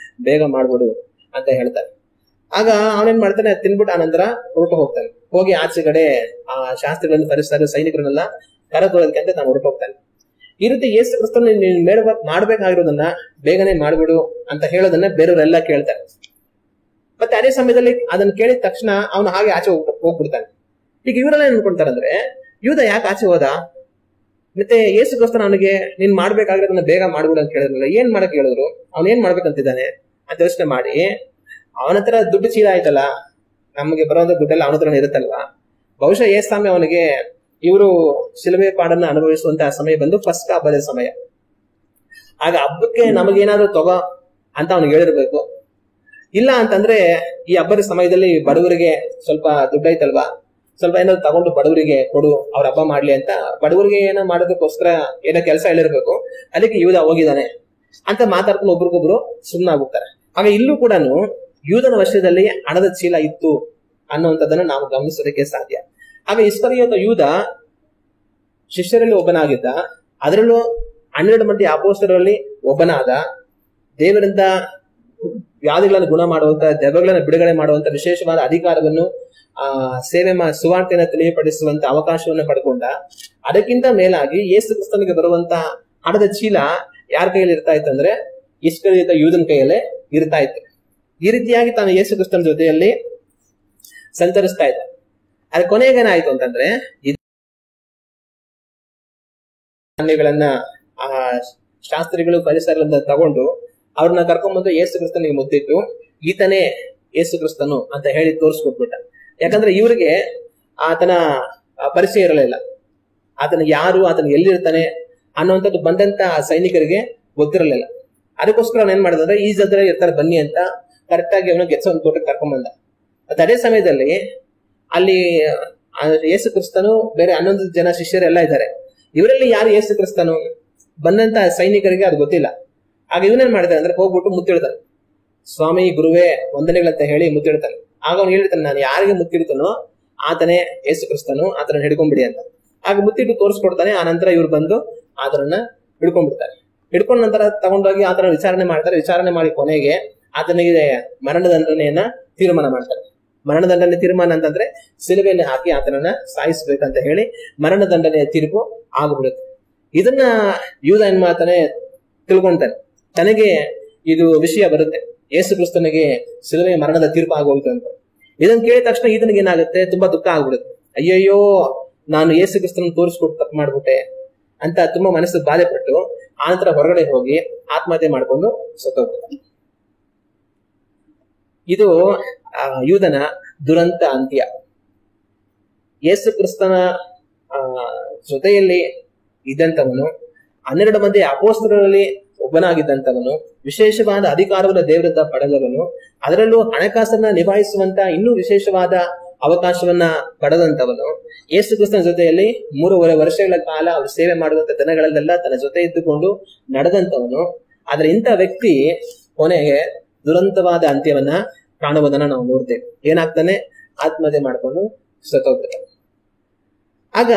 ಬೇಗ ಮಾಡ್ಬಿಡು ಅಂತ ಹೇಳ್ತಾರೆ. ಆಗ ಅವನೇನ್ ಮಾಡ್ತಾನೆ, ತಿನ್ಬಿಟ್ಟು ಆನಂತರ ಹೊರಟು ಹೋಗ್ತಾನೆ. ಹೋಗಿ ಆಚೆ ಕಡೆ ಆ ಶಾಸ್ತ್ರಿಗಳನ್ನು ಫರಿಸಾಯರು ಸೈನಿಕರನ್ನೆಲ್ಲ ಕರೆದೊಳಕ್ಕೆ ಅಂತ ನಾನು ಹೊರಟು ಹೋಗ್ತಾನೆ. ಈ ರೀತಿ ಯೇಸು ಕ್ರಿಸ್ತನು ನೀನ್ ಮಾಡ್ಬೇಕಾಗಿರೋದನ್ನ ಬೇಗನೆ ಮಾಡ್ಬಿಡು ಅಂತ ಹೇಳೋದನ್ನ ಬೇರೆಯವರೆಲ್ಲ ಕೇಳ್ತಾರೆ. ಮತ್ತೆ ಅದೇ ಸಮಯದಲ್ಲಿ ಅದನ್ನ ಕೇಳಿದ ತಕ್ಷಣ ಅವನು ಹಾಗೆ ಆಚೆ ಹೋಗ್ಬಿಡ್ತಾನೆ. ಈಗ ಇವರೆಲ್ಲ ಏನ್ ಅನ್ಕೊಂತಾರಂದ್ರೆ, ಯೂದ ಯಾಕೆ ಆಚೆ ಹೋದ? ಮತ್ತೆ ಯೇಸು ಕ್ರಿಸ್ತನ ಅವನಿಗೆ ನೀನ್ ಮಾಡ್ಬೇಕಾಗಿರೋದನ್ನ ಬೇಗ ಮಾಡ್ಬಿಡು ಅಂತ ಹೇಳಿದ್ರಲ್ಲ, ಏನ್ ಮಾಡಕ್ ಹೇಳಿದ್ರು? ಅವ್ನ ಏನ್ ಮಾಡ್ಬೇಕಂತಿದ್ದಾನೆ ಅಂತ ಯೋಚನೆ ಮಾಡಿ, ಅವನ ಹತ್ರ ದುಡ್ಡು ಚೀಲ ಆಯ್ತಲ್ಲ, ನಮಗೆ ಬರೋಂಥ ದುಡ್ಡೆಲ್ಲ ಅವನ ಹತ್ರ ಇರುತ್ತಲ್ವಾ, ಬಹುಶಃ ಏಸ್ವಾಮಿ ಅವನಿಗೆ ಇವರು ಶಿಲುಬೆ ಪಾಡನ್ನ ಅನುಭವಿಸುವಂತಹ ಸಮಯ ಬಂದು ಫಸ್ಟ್ ಹಬ್ಬದ ಸಮಯ. ಆಗ ಹಬ್ಬಕ್ಕೆ ನಮಗೇನಾದ್ರೂ ತಗೋ ಅಂತ ಅವ್ನಿಗೆ ಹೇಳಿರ್ಬೇಕು. ಇಲ್ಲ ಅಂತಂದ್ರೆ ಈ ಹಬ್ಬದ ಸಮಯದಲ್ಲಿ ಬಡವರಿಗೆ ಸ್ವಲ್ಪ ದುಡ್ಡು ಐತಲ್ವಾ, ಸ್ವಲ್ಪ ಏನಾದ್ರು ತಗೊಂಡು ಬಡವರಿಗೆ ಕೊಡು, ಅವ್ರ ಹಬ್ಬ ಮಾಡ್ಲಿ ಅಂತ ಬಡವರಿಗೆ ಏನೋ ಮಾಡೋದಕ್ಕೋಸ್ಕರ ಏನೋ ಕೆಲಸ ಹೇಳಿರ್ಬೇಕು. ಅದಕ್ಕೆ ಯೂದ ಹೋಗಿದ್ದಾನೆ ಅಂತ ಮಾತಾಡ್ಕೊಂಡು ಒಬ್ರಿಗೊಬ್ರು ಸುಮ್ಮನಾಗ್ಬಿಡ್ತಾರೆ. ಆಗ ಇಲ್ಲೂ ಕೂಡ ಯೂದನ ವರ್ಷದಲ್ಲಿ ಹಣದ ಚೀಲ ಇತ್ತು ಅನ್ನುವಂಥದ್ದನ್ನ ನಾವು ಗಮನಿಸೋದಕ್ಕೆ ಸಾಧ್ಯ. ಆಗ ಇಸ್ಕರಿಯೋತ ಯೂದ ಶಿಷ್ಯರಲ್ಲಿ ಒಬ್ಬನಾಗಿದ್ದ, ಅದರಲ್ಲೂ 12 ಮಂದಿ ಅಪೊಸ್ತಲರಲ್ಲಿ ಒಬ್ಬನಾದ, ದೇವರಿಂದ ವ್ಯಾಧಿಗಳನ್ನು ಗುಣ ಮಾಡುವಂತ, ದೆವ್ವಗಳನ್ನು ಬಿಡುಗಡೆ ಮಾಡುವಂತ ವಿಶೇಷವಾದ ಅಧಿಕಾರವನ್ನು ಸುವಾರ್ತೆಯನ್ನು ತಿಳಿಯಪಡಿಸುವಂತ ಅವಕಾಶವನ್ನು ಪಡ್ಕೊಂಡ. ಅದಕ್ಕಿಂತ ಮೇಲಾಗಿ ಯೇಸು ಕ್ರಿಸ್ತನಿಗೆ ಬರುವಂತ ಹಣದ ಚೀಲ ಯಾರ ಕೈಯಲ್ಲಿ ಇರ್ತಾ ಇತ್ತು ಅಂದ್ರೆ ಇಸ್ಕರಿಯೋತ ಯೂದನ ಕೈಯಲ್ಲೇ ಇರ್ತಾ ಇತ್ತು. ಈ ರೀತಿಯಾಗಿ ತಾನು ಯೇಸು ಕ್ರಿಸ್ತನ ಜೊತೆಯಲ್ಲಿ ಸಂಚರಿಸ್ತಾ ಇದ್ದ. ಅದ್ರ ಕೊನೆಗೇನಾಯ್ತು ಅಂತಂದ್ರೆ, ಧಾನ್ಯಗಳನ್ನ ಶಾಸ್ತ್ರಿಗಳು ಫರಿಸಾಯರಿಂದ ತಗೊಂಡು ಅವ್ರನ್ನ ಕರ್ಕೊಂಡ್ಬಂದು ಯೇಸು ಕ್ರಿಸ್ತನಿಗೆ ಮುತ್ತಿಟ್ಟು, ಈತನೇ ಯೇಸು ಕ್ರಿಸ್ತನು ಅಂತ ಹೇಳಿ ತೋರಿಸ್ಕೊಟ್ಬಿಟ್ಟ. ಯಾಕಂದ್ರೆ ಇವರಿಗೆ ಆತನ ಪರಿಚಯ ಇರಲಿಲ್ಲ. ಆತನ ಯಾರು, ಆತನ ಎಲ್ಲಿರ್ತಾನೆ ಅನ್ನುವಂಥದ್ದು ಬಂದಂತ ಸೈನಿಕರಿಗೆ ಗೊತ್ತಿರಲಿಲ್ಲ. ಅದಕ್ಕೋಸ್ಕರ ಅವ್ನು ಏನ್ ಮಾಡಿದ್ರೆ, ಈ ಜೊತೆ ಇರ್ತಾರೆ ಬನ್ನಿ ಅಂತ ಕರೆಕ್ಟ್ ಆಗಿ ಅವನು ಗೆಚ್ಚ ತೋಟಕ್ಕೆ ಕರ್ಕೊಂಡ್ಬಂದ. ಅದೇ ಸಮಯದಲ್ಲಿ ಅಲ್ಲಿ ಯೇಸು ಕ್ರಿಸ್ತನು ಬೇರೆ 11 ಜನ ಶಿಷ್ಯರೆಲ್ಲ ಇದ್ದಾರೆ. ಇವರಲ್ಲಿ ಯಾರು ಯೇಸು ಕ್ರಿಸ್ತನು ಬಂದಂತ ಸೈನಿಕರಿಗೆ ಅದು ಗೊತ್ತಿಲ್ಲ. ಆಗ ಇವನೇನ್ ಮಾಡಿದಾರೆ ಅಂದ್ರೆ ಹೋಗ್ಬಿಟ್ಟು ಮುತ್ತಿಡ್ತಾನೆ, ಸ್ವಾಮಿ ಗುರುವೇ ವಂದನೆಗಳಂತ ಹೇಳಿ ಮುತ್ತಿಡ್ತಾನೆ. ಆಗ ಅವ್ನು ಹೇಳ್ತಾನೆ, ನಾನು ಯಾರಿಗೆ ಮುತ್ತಿಡ್ತಾನೋ ಆತನೇ ಯೇಸು ಕ್ರಿಸ್ತನು, ಆತನ ಹಿಡ್ಕೊಂಡ್ಬಿಡಿ ಅಂತ. ಆಗ ಮುತ್ತಿಟ್ಟು ತೋರಿಸ್ಕೊಡ್ತಾನೆ. ಆ ನಂತರ ಇವ್ರು ಬಂದು ಆತನನ್ನ ಹಿಡ್ಕೊಂಡ್ಬಿಡ್ತಾರೆ. ಹಿಡ್ಕೊಂಡ ನಂತರ ತಗೊಂಡೋಗಿ ಆತನ ವಿಚಾರಣೆ ಮಾಡ್ತಾರೆ. ವಿಚಾರಣೆ ಮಾಡಿ ಕೊನೆಗೆ ಆತನಿಗೆ ಮರಣದಂಡನೆಯನ್ನ ತೀರ್ಮಾನ ಮಾಡ್ತಾರೆ. ಮರಣದಂಡನೆ ತೀರ್ಮಾನ ಅಂತಂದ್ರೆ ಸಿಲುಬೆಯಲ್ಲಿ ಹಾಕಿ ಆತನನ್ನ ಸಾಯಿಸ್ಬೇಕಂತ ಹೇಳಿ ಮರಣದಂಡನೆಯ ತೀರ್ಪು ಆಗ್ಬಿಡುತ್ತೆ. ಇದನ್ನ ಯೂದ ಏನ್ ಮಾಡ್ತಾನೆ, ತಿಳ್ಕೊಂತಾನೆ. ತನಗೆ ಇದು ವಿಷಯ ಬರುತ್ತೆ, ಯೇಸು ಕ್ರಿಸ್ತನಿಗೆ ಸಿಲುಬೆಯ ಮರಣದ ತೀರ್ಪು ಆಗೋಗುತ್ತೆ ಅಂತ. ಇದನ್ನ ಕೇಳಿದ ತಕ್ಷಣ ಈತನಿಗೆ ಏನಾಗುತ್ತೆ, ತುಂಬಾ ದುಃಖ ಆಗ್ಬಿಡುತ್ತೆ. ಅಯ್ಯಯ್ಯೋ, ನಾನು ಯೇಸು ಕ್ರಿಸ್ತನ ತೋರಿಸ್ಕೊಟ್ಟು ತಪ್ಪು ಮಾಡ್ಬಿಟ್ಟೆ ಅಂತ ತುಂಬಾ ಮನಸ್ಸು ಬಾಧೆ ಪಟ್ಟು ಆನಂತರ ಹೊರಗಡೆ ಹೋಗಿ ಆತ್ಮಹತ್ಯೆ ಮಾಡ್ಕೊಂಡು ಸತ್ತೋಗ್ತಾನೆ. ಇದು ಯೂದನ ದುರಂತ ಅಂತ್ಯ. ಯೇಸು ಕ್ರಿಸ್ತನ ಜೊತೆಯಲ್ಲಿ ಇದ್ದಂಥವನು, 12 ಮಂದಿ ಅಪೊಸ್ತಲರಲ್ಲಿ ಒಬ್ಬನಾಗಿದ್ದಂಥವನು, ವಿಶೇಷವಾದ ಅಧಿಕಾರವನ್ನು ದೇವರಿಂದ ಪಡೆದವನು, ಅದರಲ್ಲೂ ಹಣಕಾಸನ್ನ ನಿಭಾಯಿಸುವಂತ ಇನ್ನೂ ವಿಶೇಷವಾದ ಅವಕಾಶವನ್ನ ಪಡೆದಂತವನು, ಯೇಸು ಕ್ರಿಸ್ತನ ಜೊತೆಯಲ್ಲಿ 3.5 ವರ್ಷಗಳ ಕಾಲ ಅವರು ಸೇವೆ ಮಾಡುವಂತ ದಿನಗಳಲ್ಲೆಲ್ಲ ತನ್ನ ಜೊತೆ ಇದ್ದುಕೊಂಡು ನಡೆದಂತವನು. ಆದ್ರೆ ಇಂಥ ವ್ಯಕ್ತಿ ಕೊನೆಗೆ ದುರಂತವಾದ ಅಂತ್ಯವನ್ನ ಕಾಣುವುದನ್ನ ನಾವು ನೋಡ್ತೇವೆ. ಏನಾಗ್ತಾನೆ, ಆತ್ಮಹತ್ಯೆ ಮಾಡ್ಕೊಂಡು ಸತ್ತೋಗ್ತಾನೆ. ಆಗ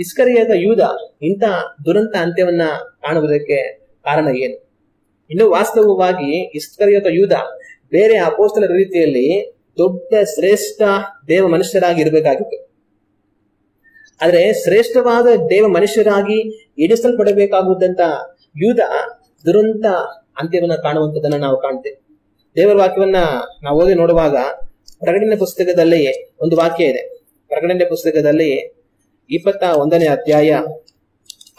ಇಸ್ಕರಿಯೋತ ಯೂದ ಇಂಥ ದುರಂತ ಅಂತ್ಯವನ್ನ ಕಾಣುವುದಕ್ಕೆ ಕಾರಣ ಏನು? ಇನ್ನು ವಾಸ್ತವವಾಗಿ ಇಸ್ಕರಿಯೋತ ಯೂದ ಬೇರೆ ಅಪೊಸ್ತಲರ ರೀತಿಯಲ್ಲಿ ದೊಡ್ಡ ಶ್ರೇಷ್ಠ ದೇವ ಮನುಷ್ಯರಾಗಿ ಇರಬೇಕಾಗಿತ್ತು. ಆದ್ರೆ ಶ್ರೇಷ್ಠವಾದ ದೇವ ಮನುಷ್ಯರಾಗಿ ಎಣಿಸಲ್ಪಡಬೇಕಾಗುವಂತ ಯೂದ ದುರಂತ ಅಂತ್ಯವನ್ನ ಕಾಣುವಂಥದ್ದನ್ನ ನಾವು ಕಾಣ್ತೇವೆ. ದೇವರ ವಾಕ್ಯವನ್ನ ನಾವು ಓದಿ ನೋಡುವಾಗ ಪ್ರಕಟಣೆ ಪುಸ್ತಕದಲ್ಲಿ ಒಂದು ವಾಕ್ಯ ಇದೆ. ಪ್ರಕಟಣೆ ಪುಸ್ತಕದಲ್ಲಿ 21ನೇ ಅಧ್ಯಾಯ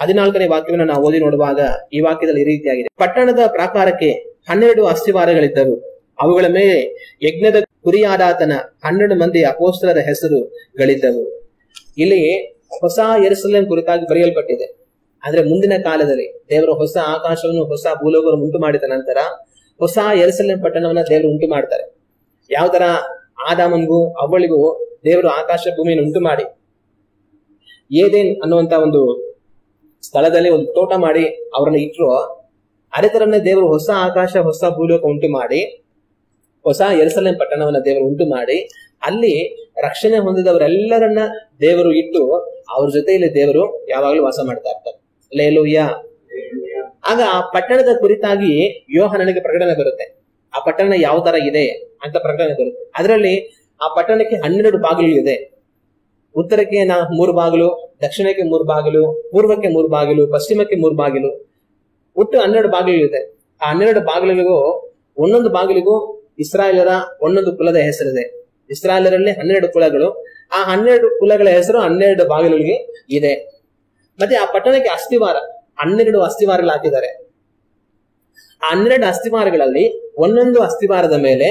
14ನೇ ವಾಕ್ಯವನ್ನು ನಾವು ಓದಿ ನೋಡುವಾಗ ಈ ವಾಕ್ಯದಲ್ಲಿ ಈ ರೀತಿಯಾಗಿದೆ. ಪಟ್ಟಣದ ಪ್ರಾಕಾರಕ್ಕೆ 12 ಅಸ್ತಿವಾರಗಳಿದ್ದವು. ಅವುಗಳ ಮೇಲೆ ಯಜ್ಞದ ಕುರಿಯಾದಾತನ 12 ಮಂದಿ ಅಪೊಸ್ತಲರ ಹೆಸರುಗಳಿದ್ದವು. ಇಲ್ಲಿ ಹೊಸ ಯೆರೂಸಲೇಮ್ ಕುರಿತಾಗಿ ಬರೆಯಲ್ಪಟ್ಟಿದೆ. ಆದ್ರೆ ಮುಂದಿನ ಕಾಲದಲ್ಲಿ ದೇವರು ಹೊಸ ಆಕಾಶವನ್ನು ಹೊಸ ಭೂಲೋಕವನ್ನು ಉಂಟು ಮಾಡಿದ ನಂತರ ಹೊಸ ಯೆರೂಸಲೇಮ್ ಪಟ್ಟಣವನ್ನ ದೇವರು ಉಂಟು ಮಾಡ್ತಾರೆ. ಯಾವ ತರ ಆದಾಮನಿಗೂ ಅವ್ವಳಿಗೂ ದೇವರು ಆಕಾಶ ಭೂಮಿಯನ್ನು ಉಂಟು ಮಾಡಿ ಏದೇನ್ ಅನ್ನುವಂತ ಒಂದು ಸ್ಥಳದಲ್ಲಿ ಒಂದು ತೋಟ ಮಾಡಿ ಅವರನ್ನ ಇಟ್ಟರು, ಅದೇ ತರನೇ ದೇವರು ಹೊಸ ಆಕಾಶ ಹೊಸ ಭೂಲೋಕ ಉಂಟು ಮಾಡಿ ಹೊಸ ಯೆರೂಸಲೇಮ್ ಪಟ್ಟಣವನ್ನ ದೇವರು ಉಂಟು ಮಾಡಿ ಅಲ್ಲಿ ರಕ್ಷಣೆ ಹೊಂದಿದವರೆಲ್ಲರನ್ನ ದೇವರು ಇಟ್ಟು ಅವ್ರ ಜೊತೆಯಲ್ಲಿ ದೇವರು ಯಾವಾಗಲೂ ವಾಸ ಮಾಡ್ತಾ ಇರ್ತಾರೆ. ಲೇಲೂಯ್ಯ. ಆಗ ಆ ಪಟ್ಟಣದ ಕುರಿತಾಗಿ ಯೋಹಾನನಿಗೆ ಪ್ರಕಟಣೆ ಬರುತ್ತೆ. ಆ ಪಟ್ಟಣ ಯಾವ ತರ ಇದೆ ಅಂತ ಪ್ರಕಟಣೆ ಬರುತ್ತೆ. ಅದರಲ್ಲಿ ಆ ಪಟ್ಟಣಕ್ಕೆ 12 ಬಾಗಿಲು ಇದೆ. ಉತ್ತರಕ್ಕೆ 3 ಬಾಗಿಲು, ದಕ್ಷಿಣಕ್ಕೆ 3 ಬಾಗಿಲು, ಪೂರ್ವಕ್ಕೆ 3 ಬಾಗಿಲು, ಪಶ್ಚಿಮಕ್ಕೆ 3 ಬಾಗಿಲು, ಒಟ್ಟು 12 ಬಾಗಿಲು ಇದೆ. ಆ 12 ಬಾಗಿಲಿಗೂ ಒಂದೊಂದು ಬಾಗಿಲಿಗೂ ಇಸ್ರಾಯೇಲರ ಒಂದೊಂದು ಕುಲದ ಹೆಸರಿದೆ. ಇಸ್ರಾಯೇಲರಲ್ಲಿ 12 ಕುಲಗಳು. ಆ 12 ಕುಲಗಳ ಹೆಸರು 12 ಬಾಗಿಲುಗಳಿಗೆ ಇದೆ. ಮತ್ತೆ ಆ ಪಟ್ಟಣಕ್ಕೆ ಅಸ್ತಿವಾರ 12 ಅಸ್ತಿವಾರಗಳು ಹಾಕಿದ್ದಾರೆ. ಆ 12 ಅಸ್ತಿವಾರಗಳಲ್ಲಿ ಒಂದೊಂದು ಅಸ್ತಿವಾರದ ಮೇಲೆ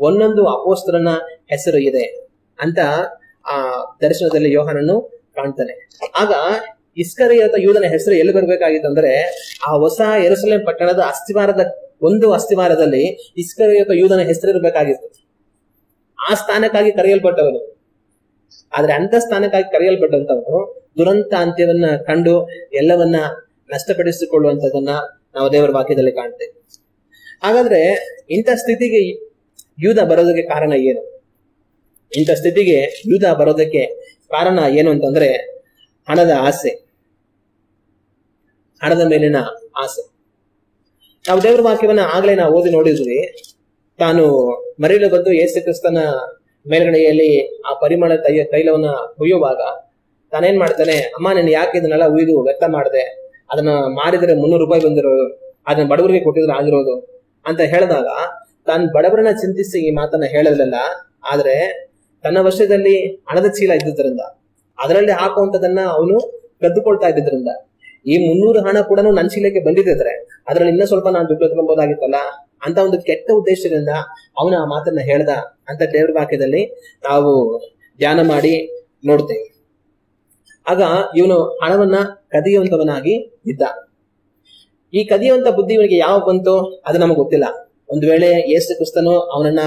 ಒಂದೊಂದು ಅಪೊಸ್ತಲನ ಹೆಸರು ಇದೆ ಅಂತ ಆ ದರ್ಶನದಲ್ಲಿ ಯೋಹಾನನು ಕಾಣ್ತಾನೆ. ಆಗ ಇಸ್ಕರಿಯೋತ ಯೂದನ ಹೆಸರು ಎಲ್ಲಿ ಬರ್ಬೇಕಾಗಿತ್ತು ಅಂದ್ರೆ ಆ ಹೊಸ ಯೆರೂಸಲೇಮ್ ಪಟ್ಟಣದ ಒಂದು ಅಸ್ತಿವಾರದಲ್ಲಿ ಇಸ್ಕರಿಯೋತ ಯೂದನ ಹೆಸರು ಇರಬೇಕಾಗಿತ್ತು. ಆ ಸ್ಥಾನಕ್ಕಾಗಿ ಕರೆಯಲ್ಪಟ್ಟವನು. ಆದ್ರೆ ಅಂತ ಸ್ಥಾನಕ್ಕಾಗಿ ಕರೆಯಲ್ಪಟ್ಟಂತವನು ದುರಂತ ಅಂತ್ಯವನ್ನ ಕಂಡು ಎಲ್ಲವನ್ನ ನಷ್ಟಪಡಿಸಿಕೊಳ್ಳುವಂತದನ್ನ ನಾವು ದೇವರ ವಾಕ್ಯದಲ್ಲಿ ಕಾಣ್ತೇವೆ. ಹಾಗಾದ್ರೆ ಇಂಥ ಸ್ಥಿತಿಗೆ ಯೂದ ಬರೋದಕ್ಕೆ ಕಾರಣ ಏನು? ಇಂಥ ಸ್ಥಿತಿಗೆ ಯೂದ ಬರೋದಕ್ಕೆ ಕಾರಣ ಏನು ಅಂತಂದ್ರೆ ಹಣದ ಆಸೆ, ಹಣದ ಮೇಲಿನ ಆಸೆ. ನಾವು ದೇವರ ವಾಕ್ಯವನ್ನ ಆಗ್ಲೇ ನಾವು ಓದಿ ನೋಡಿದ್ವಿ. ತಾನು ಮರೆಯಲು ಬಂದು ಯೇಸು ಕ್ರಿಸ್ತನ ಮೇಲ್ಗಡೆಯಲ್ಲಿ ಆ ಪರಿಮಳ ತೈಲವನ್ನ ಹುಯ್ಯುವಾಗ ತಾನೇನ್ ಮಾಡ್ತಾನೆ, ಅಮ್ಮ ನೀನು ಯಾಕೆ ಇದನ್ನೆಲ್ಲ ಉಯ್ದು ವ್ಯರ್ಥ ಮಾಡಿದೆ, ಅದನ್ನ ಮಾರಿದ್ರೆ 300 ರೂಪಾಯಿ ಬಂದಿರೋದು, ಅದನ್ನ ಬಡವರಿಗೆ ಕೊಟ್ಟಿದ್ರೆ ಆಗಿರೋದು ಅಂತ ಹೇಳಿದಾಗ ತಾನು ಬಡವರನ್ನ ಚಿಂತಿಸಿ ಈ ಮಾತನ್ನ ಹೇಳಲಿಲ್ಲ. ಆದ್ರೆ ತನ್ನ ವಶದಲ್ಲಿ ಹಣದ ಚೀಲ ಇದ್ದಿದ್ರಿಂದ ಅದರಲ್ಲಿ ಹಾಕುವಂತದನ್ನ ಅವನು ಕದ್ದುಕೊಳ್ತಾ ಇದ್ದಿದ್ರಿಂದ ಈ 300 ಹಣ ಕೂಡ ನನ್ನ ಚೀಲಕ್ಕೆ ಬಂದಿದ್ರೆ ಅದ್ರಲ್ಲಿ ಇನ್ನೂ ಸ್ವಲ್ಪ ನಾನು ದುಡ್ಡು ಎತ್ಕೊಬೋದಾಗಿತ್ತಲ್ಲ ಅಂತ ಒಂದು ಕೆಟ್ಟ ಉದ್ದೇಶದಿಂದ ಅವನು ಆ ಮಾತನ್ನ ಹೇಳ್ದ ಅಂತ ದೇವರ ವಾಕ್ಯದಲ್ಲಿ ನಾವು ಧ್ಯಾನ ಮಾಡಿ ನೋಡ್ತೇವೆ. ಆಗ ಇವನು ಹಣವನ್ನ ಕದಿಯುವಂತವನಾಗಿ ಇದ್ದ. ಈ ಕದಿಯುವಂತ ಬುದ್ಧಿ ಇವನಿಗೆ ಯಾವ ಬಂತು ಅದು ನಮಗೆ ಗೊತ್ತಿಲ್ಲ. ಒಂದು ವೇಳೆ ಯೇಸು ಕ್ರಿಸ್ತನು ಅವನನ್ನ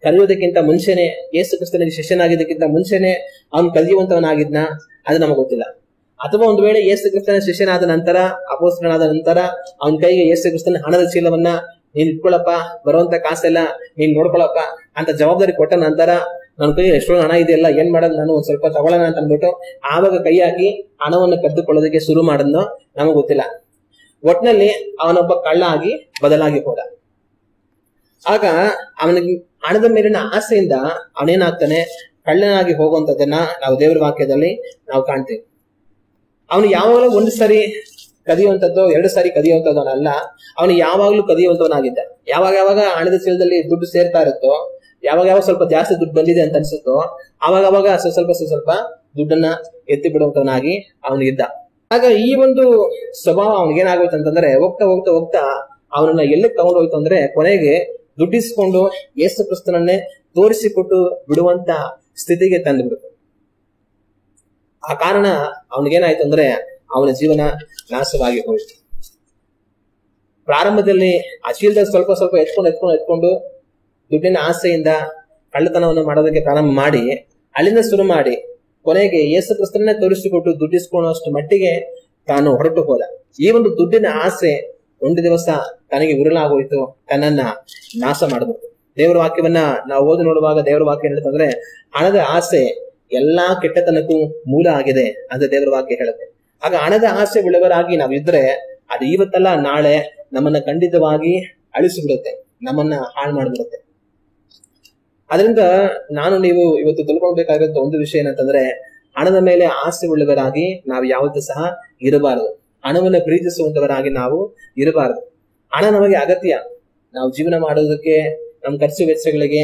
ಕರೆಯೋದಕ್ಕಿಂತ ಮುಂಚೆನೆ, ಯೇಸು ಕ್ರಿಸ್ತನಿಗೆ ಶಿಷ್ಯನಾಗಿದ್ದಕ್ಕಿಂತ ಮುಂಚೆನೆ ಅವನು ಕದಿಯುವಂತವನಾಗಿದ್ನ ಅದು ನಮಗೆ ಗೊತ್ತಿಲ್ಲ. ಅಥವಾ ಒಂದು ವೇಳೆ ಯೇಸು ಕ್ರಿಸ್ತನ ಶಿಷ್ಯನಾದ ನಂತರ, ಅಪೊಸ್ತಲನಾದ ನಂತರ ಅವನ ಕೈಗೆ ಯೇಸು ಕ್ರಿಸ್ತನ ಹಣದ ಚೀಲವನ್ನ ನೀನ್ ಇಟ್ಕೊಳಪ್ಪ, ಬರುವಂತ ಕಾಸೆಲ್ಲ ನೀನ್ ನೋಡ್ಕೊಳಪ್ಪ ಅಂತ ಜವಾಬ್ದಾರಿ ಕೊಟ್ಟ ನಂತರ ನನ್ನ ಕೈ ಎಷ್ಟೊಂದು ಹಣ ಇದೆಯಲ್ಲ, ಏನ್ ಮಾಡೋದು, ನಾನು ಒಂದ್ ಸ್ವಲ್ಪ ತಗೊಳ್ಳೋಣ ಅಂತ ಅಂದ್ಬಿಟ್ಟು ಆವಾಗ ಕೈ ಹಾಕಿ ಹಣವನ್ನು ಕದ್ದುಕೊಳ್ಳೋದಕ್ಕೆ ಶುರು ಮಾಡೋದನ್ನೋ ನಮಗ್ ಗೊತ್ತಿಲ್ಲ. ಒಟ್ನಲ್ಲಿ ಅವನೊಬ್ಬ ಕಳ್ಳ ಆಗಿ ಬದಲಾಗಿ ಹೋದ. ಆಗ ಅವನಿಗೆ ಹಣದ ಮೇಲಿನ ಆಸೆಯಿಂದ ಅವನೇನಾಗ್ತಾನೆ, ಕಳ್ಳನಾಗಿ ಹೋಗುವಂತದನ್ನ ನಾವು ದೇವರ ವಾಕ್ಯದಲ್ಲಿ ನಾವು ಕಾಣ್ತೀವಿ. ಅವನು ಯಾವಾಗಲೂ 1 ಸರಿ ಕದಿಯುವಂತದ್ದು 2 ಸಾರಿ ಕದಿಯುವಂತದ್ದವನಲ್ಲ, ಅವನು ಯಾವಾಗ್ಲೂ ಕದಿಯುವಂತವನಾಗಿದ್ದ. ಯಾವಾಗ ಹಣದ ಚೀಲದಲ್ಲಿ ದುಡ್ಡು ಸೇರ್ತಾ ಇರುತ್ತೋ, ಯಾವಾಗ ಸ್ವಲ್ಪ ಜಾಸ್ತಿ ದುಡ್ಡು ಬಂದಿದೆ ಅಂತ ಅನ್ಸುತ್ತೋ ಅವಾಗ ಸ್ವಲ್ಪ ದುಡ್ಡನ್ನ ಎತ್ತಿ ಬಿಡುವಂತವನಾಗಿ ಅವನಿಗಿದ್ದ. ಆಗ ಈ ಒಂದು ಸ್ವಭಾವ ಅವನಿಗೇನಾಗೋಯ್ತು ಅಂತಂದ್ರೆ ಹೋಗ್ತಾ ಅವನನ್ನ ಎಲ್ಲಿ ತಗೊಂಡು ಹೋಯ್ತು ಅಂದ್ರೆ ಕೊನೆಗೆ ದುಡ್ಡಿಸ್ಕೊಂಡು ಯೇಸು ಕ್ರಿಸ್ತನನ್ನೇ ತೋರಿಸಿಕೊಟ್ಟು ಬಿಡುವಂತ ಸ್ಥಿತಿಗೆ ತಂದುಬಿಡ್ತು. ಆ ಕಾರಣ ಅವನಿಗೇನಾಯ್ತು ಅಂದ್ರೆ ಅವನ ಜೀವನ ನಾಶವಾಗಿ ಹೋಯಿತು. ಪ್ರಾರಂಭದಲ್ಲಿ ಆ ಚೀಲದಲ್ಲಿ ಸ್ವಲ್ಪ ಎತ್ಕೊಂಡು ದುಡ್ಡಿನ ಆಸೆಯಿಂದ ಕಳ್ಳತನವನ್ನು ಮಾಡೋದಕ್ಕೆ ಪ್ರಾರಂಭ ಮಾಡಿ ಅಲ್ಲಿಂದ ಶುರು ಮಾಡಿ ಕೊನೆಗೆ ಯೇಸು ಕ್ರಿಸ್ತನ್ನೇ ತೋರಿಸಿಕೊಟ್ಟು ದುಡ್ಡಿಸ್ಕೊಳ್ಳೋಷ್ಟು ಮಟ್ಟಿಗೆ ತಾನು ಹೊರಟು ಹೋದ. ಈ ಒಂದು ದುಡ್ಡಿನ ಆಸೆ ಒಂದು ದಿವಸ ತನಗೆ ವಿರಲಾಗೋಯ್ತು, ತನ್ನನ್ನ ನಾಶ ಮಾಡಬಹುದು. ದೇವರ ವಾಕ್ಯವನ್ನ ನಾವು ಓದಿ ನೋಡುವಾಗ ದೇವರ ವಾಕ್ಯ ಹೇಳುತ್ತಂದ್ರೆ ಹಣದ ಆಸೆ ಎಲ್ಲಾ ಕೆಟ್ಟತನಕ್ಕೂ ಮೂಲ ಆಗಿದೆ ಅಂತ ದೇವರ ವಾಕ್ಯ ಹೇಳುತ್ತೆ. ಆಗ ಹಣದ ಆಸೆ ಉಳ್ಳವರಾಗಿ ನಾವಿದ್ರೆ ಅದು ಇವತ್ತಲ್ಲ ನಾಳೆ ನಮ್ಮನ್ನ ಖಂಡಿತವಾಗಿ ಅಳಿಸಿಬಿಡುತ್ತೆ, ನಮ್ಮನ್ನ ಹಾಳು ಮಾಡಿಬಿಡುತ್ತೆ. ಅದರಿಂದ ನಾನು ನೀವು ಇವತ್ತು ತಿಳ್ಕೊಳ್ಬೇಕಾಗಿರೋ ಒಂದು ವಿಷಯ ಏನಂತಂದ್ರೆ ಹಣದ ಮೇಲೆ ಆಸೆ ಉಳ್ಳವರಾಗಿ ನಾವು ಯಾವತ್ತೂ ಸಹ ಇರಬಾರದು. ಹಣವನ್ನು ಪ್ರೀತಿಸುವಂತವರಾಗಿ ನಾವು ಇರಬಾರದು. ಹಣ ನಮಗೆ ಅಗತ್ಯ, ನಾವು ಜೀವನ ಮಾಡೋದಕ್ಕೆ ನಮ್ ಖರ್ಚು ವೆಚ್ಚಗಳಿಗೆ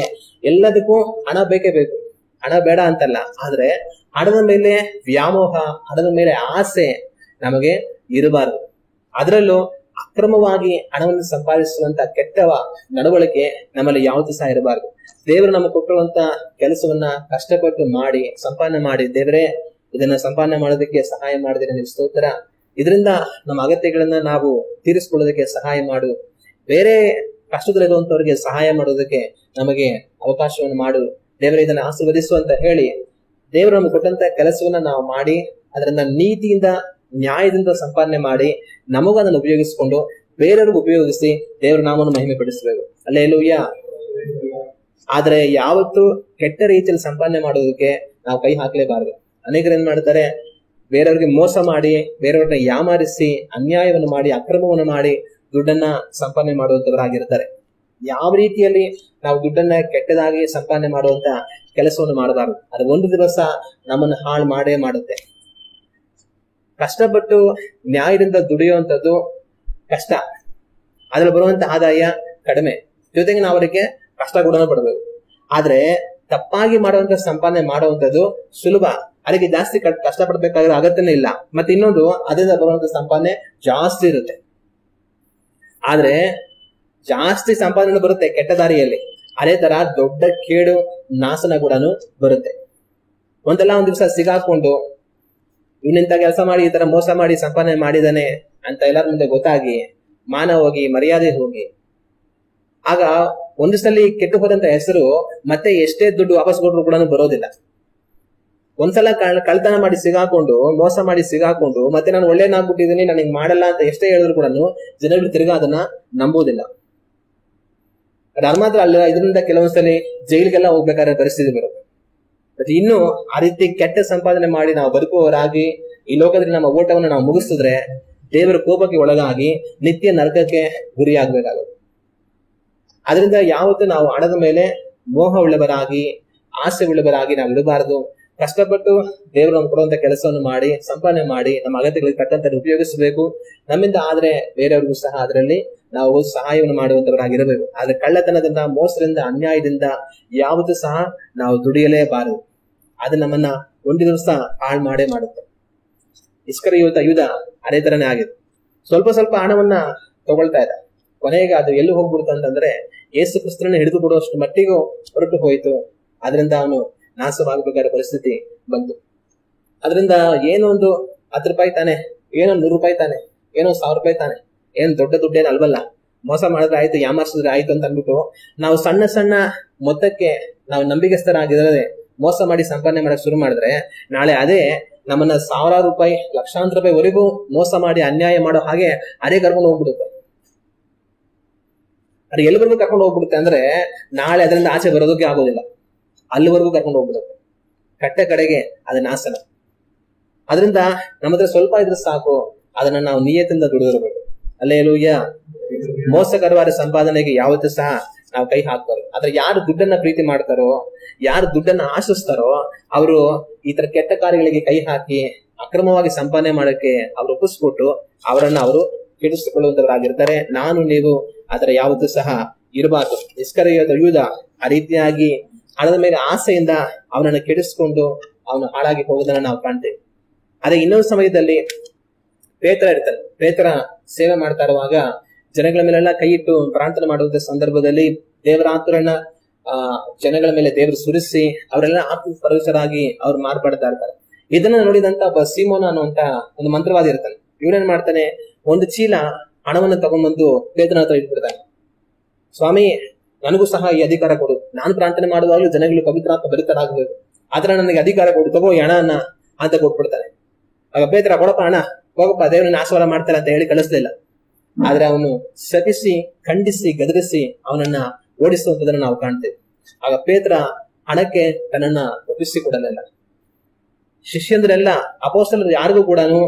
ಎಲ್ಲದಕ್ಕೂ ಹಣ ಬೇಕೇ ಬೇಕು. ಹಣ ಬೇಡ ಅಂತಲ್ಲ, ಆದ್ರೆ ಹಣದ ಮೇಲೆ ವ್ಯಾಮೋಹ, ಹಣದ ಮೇಲೆ ಆಸೆ ನಮಗೆ ಇರಬಾರದು. ಅದರಲ್ಲೂ ಅಕ್ರಮವಾಗಿ ಹಣವನ್ನು ಸಂಪಾದಿಸುವಂತ ಕೆಟ್ಟವ ನಡವಳಿಕೆ ನಮ್ಮಲ್ಲಿ ಯಾವತ್ತೂ ಸಹ ಇರಬಾರದು. ದೇವರು ನಮಗೆ ಕೊಟ್ಟಿರುವಂತ ಕೆಲಸವನ್ನ ಕಷ್ಟಪಟ್ಟು ಮಾಡಿ ಸಂಪಾದನೆ ಮಾಡಿ, ದೇವರೇ ಇದನ್ನ ಸಂಪಾದನೆ ಮಾಡೋದಕ್ಕೆ ಸಹಾಯ ಮಾಡಿದ್ರೆ ನೀವು ಸ್ತೋತ್ರ, ಇದರಿಂದ ನಮ್ಮ ಅಗತ್ಯಗಳನ್ನ ನಾವು ತೀರಿಸಿಕೊಳ್ಳೋದಕ್ಕೆ ಸಹಾಯ ಮಾಡು, ಬೇರೆ ಕಷ್ಟದಲ್ಲಿರುವಂತವ್ರಿಗೆ ಸಹಾಯ ಮಾಡೋದಕ್ಕೆ ನಮಗೆ ಅವಕಾಶವನ್ನು ಮಾಡು, ದೇವರೇ ಇದನ್ನ ಆಶೀರ್ವದಿಸು ಅಂತ ಹೇಳಿ ದೇವರು ನಮ್ಗೆ ಕೊಟ್ಟಂತ ಕೆಲಸವನ್ನ ನಾವು ಮಾಡಿ ಅದರಿಂದ ನೀತಿಯಿಂದ ನ್ಯಾಯದಿಂದ ಸಂಪಾದನೆ ಮಾಡಿ ನಮಗೂ ಅದನ್ನು ಉಪಯೋಗಿಸಿಕೊಂಡು ಬೇರೆಯವ್ರಿಗೂ ಉಪಯೋಗಿಸಿ ದೇವರ ನಾಮವನ್ನು ಮಹಿಮೆ ಪಡಿಸಬೇಕು. ಹಲ್ಲೆಲೂಯ. ಆದ್ರೆ ಯಾವತ್ತು ಕೆಟ್ಟ ರೀತಿಯಲ್ಲಿ ಸಂಪಾದನೆ ಮಾಡೋದಕ್ಕೆ ನಾವು ಕೈ ಹಾಕಲೇಬಾರದು. ಅನೇಕರು ಏನ್ ಮಾಡ್ತಾರೆ, ಬೇರೆಯವ್ರಿಗೆ ಮೋಸ ಮಾಡಿ, ಬೇರೆಯವ್ರನ್ನ ಯಾಮಾರಿಸಿ, ಅನ್ಯಾಯವನ್ನು ಮಾಡಿ, ಅಕ್ರಮವನ್ನು ಮಾಡಿ ದುಡ್ಡನ್ನ ಸಂಪಾದನೆ ಮಾಡುವಂತವರಾಗಿರ್ತಾರೆ. ಯಾವ ರೀತಿಯಲ್ಲಿ ನಾವು ದುಡ್ಡನ್ನ ಕೆಟ್ಟದಾಗಿ ಸಂಪಾದನೆ ಮಾಡುವಂತ ಕೆಲಸವನ್ನು ಮಾಡಬಾರದು. ಅದು ಒಂದು ದಿವಸ ನಮ್ಮನ್ನು ಹಾಳು ಮಾಡೇ ಮಾಡುತ್ತೆ. ಕಷ್ಟಪಟ್ಟು ನ್ಯಾಯದಿಂದ ದುಡಿಯುವಂಥದ್ದು ಕಷ್ಟ, ಅದ್ರಲ್ಲಿ ಬರುವಂತ ಆದಾಯ ಕಡಿಮೆ, ಜೊತೆಗೆ ನಾವು ಅವರಿಗೆ ಕಷ್ಟ ಕೂಡ ಪಡಬೇಕು. ಆದ್ರೆ ತಪ್ಪಾಗಿ ಮಾಡುವಂತ ಸಂಪಾದನೆ ಮಾಡುವಂಥದ್ದು ಸುಲಭ, ಅದಕ್ಕೆ ಜಾಸ್ತಿ ಕಷ್ಟಪಡ್ಬೇಕಾದ್ರೆ ಅಗತ್ಯನೇ ಇಲ್ಲ. ಮತ್ತೆ ಇನ್ನೊಂದು, ಅದರಿಂದ ಬರುವಂತ ಸಂಪಾದನೆ ಜಾಸ್ತಿ ಇರುತ್ತೆ. ಆದ್ರೆ ಜಾಸ್ತಿ ಸಂಪಾದನೆ ಬರುತ್ತೆ ಕೆಟ್ಟ ದಾರಿಯಲ್ಲಿ, ಅದೇ ತರ ದೊಡ್ಡ ಕೇಡು ನಾಶನ ಕೂಡ ಬರುತ್ತೆ. ಒಂದಲ್ಲ ಒಂದ್ ದಿವಸ ಸಿಗಾಕೊಂಡು ಇನ್ನಿಂತ ಕೆಲಸ ಮಾಡಿ ಈ ತರ ಮೋಸ ಮಾಡಿ ಸಂಪಾದನೆ ಮಾಡಿದಾನೆ ಅಂತ ಎಲ್ಲರ ಮುಂದೆ ಗೊತ್ತಾಗಿ ಮಾನ ಹೋಗಿ ಮರ್ಯಾದೆ ಹೋಗಿ, ಆಗ ಒಂದು ಸಲ ಕೆಟ್ಟು ಹೋದಂತ ಹೆಸರು ಮತ್ತೆ ಎಷ್ಟೇ ದುಡ್ಡು ವಾಪಸ್ ಕೊಟ್ಟರು ಕೂಡ ಬರೋದಿಲ್ಲ. ಒಂದ್ಸಲ ಕಳ್ತನ ಮಾಡಿ ಸಿಗಾಕೊಂಡು, ಮೋಸ ಮಾಡಿ ಸಿಗಾಕೊಂಡು ಮತ್ತೆ ನಾನು ಒಳ್ಳೇನಾಗ್ಬಿಟ್ಟಿದ್ದೀನಿ, ನಾನು ಹಿಂಗ್ ಮಾಡಲ್ಲ ಅಂತ ಎಷ್ಟೇ ಹೇಳಿದ್ರು ಕೂಡ ಜನಗಳು ತಿರ್ಗಾ ಅದನ್ನ ನಂಬೋದಿಲ್ಲ. ಅದು ಮಾತ್ರ ಅಲ್ಲ, ಇದರಿಂದ ಕೆಲವೊಂದ್ಸಲಿ ಜೈಲಿಗೆಲ್ಲ ಹೋಗ್ಬೇಕಾದ್ರೆ ಪರಿಸ್ಥಿತಿ ಬರುತ್ತೆ. ಮತ್ತೆ ಇನ್ನು ಆ ರೀತಿ ಕೆಟ್ಟ ಸಂಪಾದನೆ ಮಾಡಿ ನಾವು ಬದುಕುವವರಾಗಿ ಈ ಲೋಕದಲ್ಲಿ ನಮ್ಮ ಓಟವನ್ನು ನಾವು ಮುಗಿಸಿದ್ರೆ ದೇವರ ಕೋಪಕ್ಕೆ ಒಳಗಾಗಿ ನಿತ್ಯ ನರಕಕ್ಕೆ ಗುರಿಯಾಗಬೇಕಾಗುತ್ತೆ. ಅದರಿಂದ ಯಾವತ್ತೂ ನಾವು ಹಣದ ಮೇಲೆ ಮೋಹ ಉಳ್ಳವರಾಗಿ, ಆಸೆ ಉಳ್ಳವರಾಗಿ ನಾವು ಇರಬಾರದು. ಕಷ್ಟಪಟ್ಟು ದೇವರು ನಮ್ಗೆ ಕೊಡುವಂತ ಕೆಲಸವನ್ನು ಮಾಡಿ ಸಂಪಾದನೆ ಮಾಡಿ ನಮ್ಮ ಅಗತ್ಯಗಳಿಗೆ ತಕ್ಕಂತೆ ಉಪಯೋಗಿಸಬೇಕು. ನಮ್ಮಿಂದ ಆದ್ರೆ ಬೇರೆಯವ್ರಿಗೂ ಸಹ ಅದರಲ್ಲಿ ನಾವು ಸಹಾಯವನ್ನು ಮಾಡುವಂತವರಾಗಿರಬೇಕು. ಆದ್ರೆ ಕಳ್ಳತನದಿಂದ, ಮೋಸದಿಂದ, ಅನ್ಯಾಯದಿಂದ ಯಾವತ್ತೂ ಸಹ ನಾವು ದುಡಿಯಲೇಬಾರದು. ಅದು ನಮ್ಮನ್ನ ಒಂದು ದಿವಸ ಹಾಳು ಮಾಡೇ ಮಾಡುತ್ತೆ. ಇಸ್ಕರಿಯೋತ ಯೂದ ಅದೇ ತರನೇ ಆಗಿದೆ. ಸ್ವಲ್ಪ ಸ್ವಲ್ಪ ಹಣವನ್ನ ತಗೊಳ್ತಾ ಇದ್ದ, ಕೊನೆಗೆ ಅದು ಎಲ್ಲಿ ಹೋಗ್ಬಿಡ್ತು ಅಂತಂದ್ರೆ ಯೇಸು ಕ್ರಿಸ್ತರನ್ನ ಹಿಡಿದು ಬಿಡುವಷ್ಟು ಮಟ್ಟಿಗೂ ಹೊರಟು ಹೋಯಿತು. ಅದರಿಂದ ಅವನು ನಾಶವಾಗಬೇಕಾದ ಪರಿಸ್ಥಿತಿ ಬಂತು. ಅದರಿಂದ ಏನೋ ಒಂದು 10 ರೂಪಾಯಿ ತಾನೆ, ಏನೋ 100 ರೂಪಾಯಿ ತಾನೆ, ಏನೋ 1000 ರೂಪಾಯಿ ತಾನೆ, ಏನ್ ದೊಡ್ಡ ದುಡ್ಡೇನು ಅಲ್ವಲ್ಲ, ಮೋಸ ಮಾಡಿದ್ರೆ ಆಯ್ತು, ಯಾಮಾರಿಸಿದ್ರೆ ಆಯ್ತು ಅಂತ ಅಂದ್ಬಿಟ್ಟು ನಾವು ಸಣ್ಣ ಸಣ್ಣ ಮೊತ್ತಕ್ಕೆ ನಾವು ನಂಬಿಕೆಸ್ಥರಾಗಿರದೆ ಮೋಸ ಮಾಡಿ ಸಂಪಾದನೆ ಮಾಡಕ್ ಶುರು ಮಾಡಿದ್ರೆ ನಾಳೆ ಅದೇ ನಮ್ಮನ್ನ 1000 ರೂಪಾಯಿ, ಲಕ್ಷಾಂತರ ರೂಪಾಯಿವರೆಗೂ ಮೋಸ ಮಾಡಿ ಅನ್ಯಾಯ ಮಾಡೋ ಹಾಗೆ ಅದೇ ಕರ್ಕೊಂಡು ಹೋಗ್ಬಿಡುತ್ತೆ. ಅದು ಎಲ್ಲಿವರೆಗೂ ಕರ್ಕೊಂಡು ಹೋಗ್ಬಿಡುತ್ತೆ ಅಂದ್ರೆ ನಾಳೆ ಅದರಿಂದ ಆಚೆ ಬರೋದಕ್ಕೆ ಆಗೋದಿಲ್ಲ, ಅಲ್ಲಿವರೆಗೂ ಕರ್ಕೊಂಡು ಹೋಗ್ಬಿಡುತ್ತೆ. ಕಟ್ಟ ಕಡೆಗೆ ಅದು ನಾಶನ. ಅದರಿಂದ ನಮ್ಮ ಹತ್ರ ಸ್ವಲ್ಪ ಇದ್ರೆ ಸಾಕು, ಅದನ್ನ ನಾವು ನಿಯತ್ತಿಂದ ದುಡಿದಿರಬೇಕು. ಹಲ್ಲೆಲೂಯಾ. ಮೋಸಕರವಾದ ಸಂಪಾದನೆಗೆ ಯಾವತ್ತೂ ಸಹ ನಾವು ಕೈ ಹಾಕ್ಬಾರ್ದು. ಆದ್ರೆ ಯಾರು ದುಡ್ಡನ್ನ ಪ್ರೀತಿ ಮಾಡ್ತಾರೋ, ಯಾರು ದುಡ್ಡನ್ನ ಆಶಿಸ್ತಾರೋ ಅವರು ಈ ತರ ಕೆಟ್ಟ ಕಾರ್ಯಗಳಿಗೆ ಕೈ ಹಾಕಿ ಅಕ್ರಮವಾಗಿ ಸಂಪಾದನೆ ಮಾಡಕ್ಕೆ ಅವ್ರು ಒಪ್ಪಿಸ್ಕೊಟ್ಟು ಅವರನ್ನ ಅವರು ಕೆಡಿಸಿಕೊಳ್ಳುವಂತವರಾಗಿರ್ತಾರೆ. ನಾನು ನೀವು ಅದರ ಯಾವತ್ತೂ ಸಹ ಇರಬಾರ್ದು. ಇಸ್ಕರಿಯೋತ ಯೂದ ಆ ರೀತಿಯಾಗಿ ಹಣದ ಮೇಲೆ ಆಸೆಯಿಂದ ಅವನನ್ನು ಕೆಡಿಸ್ಕೊಂಡು ಅವನು ಹಾಳಾಗಿ ಹೋಗೋದನ್ನ ನಾವು ಕಾಣ್ತೇವೆ. ಅದೇ ಇನ್ನೊಂದು ಸಮಯದಲ್ಲಿ ಪೇತ್ರ ಇರ್ತಾನೆ. ಪೇತ್ರ ಸೇವೆ ಮಾಡ್ತಾ ಇರುವಾಗ ಜನಗಳ ಮೇಲೆಲ್ಲ ಕೈ ಇಟ್ಟು ಪ್ರಾರ್ಥನೆ ಮಾಡುವಂತ ಸಂದರ್ಭದಲ್ಲಿ ದೇವರಾತುರನ್ನ ಜನಗಳ ಮೇಲೆ ದೇವರು ಸುರಿಸಿ ಅವರೆಲ್ಲ ಆತ್ಮಪರವಶರಾಗಿ ಅವ್ರು ಮಾರ್ಪಡ್ತಾ ಇರ್ತಾರೆ. ಇದನ್ನ ನೋಡಿದಂತ ಒಬ್ಬ ಸೀಮೋನ ಅನ್ನುವಂತ ಒಂದು ಮಂತ್ರವಾದಿ ಇರ್ತಾನೆ. ಇವನೇನ್ ಮಾಡ್ತಾನೆ, ಒಂದು ಚೀಲ ಹಣವನ್ನು ತಗೊಂಡ್ಬಂದು ಪೇತ್ರನ ಹತ್ರ ಇಟ್ಬಿಡ್ತಾನೆ. ಸ್ವಾಮಿ, ನನಗೂ ಸಹ ಈ ಅಧಿಕಾರ ಕೊಡು, ನಾನು ಪ್ರಾರ್ಥನೆ ಮಾಡುವಾಗಲೂ ಜನಗಳು ಪವಿತ್ರಾತ್ಮ ಭರಿತರಾಗಬೇಕು, ಆತರ ನನಗೆ ಅಧಿಕಾರ ಕೊಡು, ತಗೋ ಈ ಹಣನ ಅಂತ ಕೊಟ್ಬಿಡ್ತಾನೆ. ಆಗ ಪೇತ್ರ, ಕೊಡಪ್ಪ ಹಣ, ಹೋಗಪ್ಪ, ದೇವರನ್ನ ಆಶೀರ್ವಾದ ಮಾಡ್ತಾರೆ ಅಂತ ಹೇಳಿ ಕಳಿಸ್ಲಿಲ್ಲ. ಆದ್ರೆ ಅವನು ಶಪಿಸಿ, ಖಂಡಿಸಿ, ಗದರಿಸಿ ಅವನನ್ನ ಓಡಿಸುವಂತದನ್ನ ನಾವು ಕಾಣ್ತೇವೆ. ಆಗ ಪೇತ್ರ ಹಣಕ್ಕೆ ತನ್ನನ್ನ ಒಪ್ಪಿಸಿಕೊಡಲಿಲ್ಲ. ಶಿಷ್ಯಂದ್ರೆಲ್ಲ, ಅಪೊಸ್ತಲರು ಯಾರಿಗೂ ಕೂಡ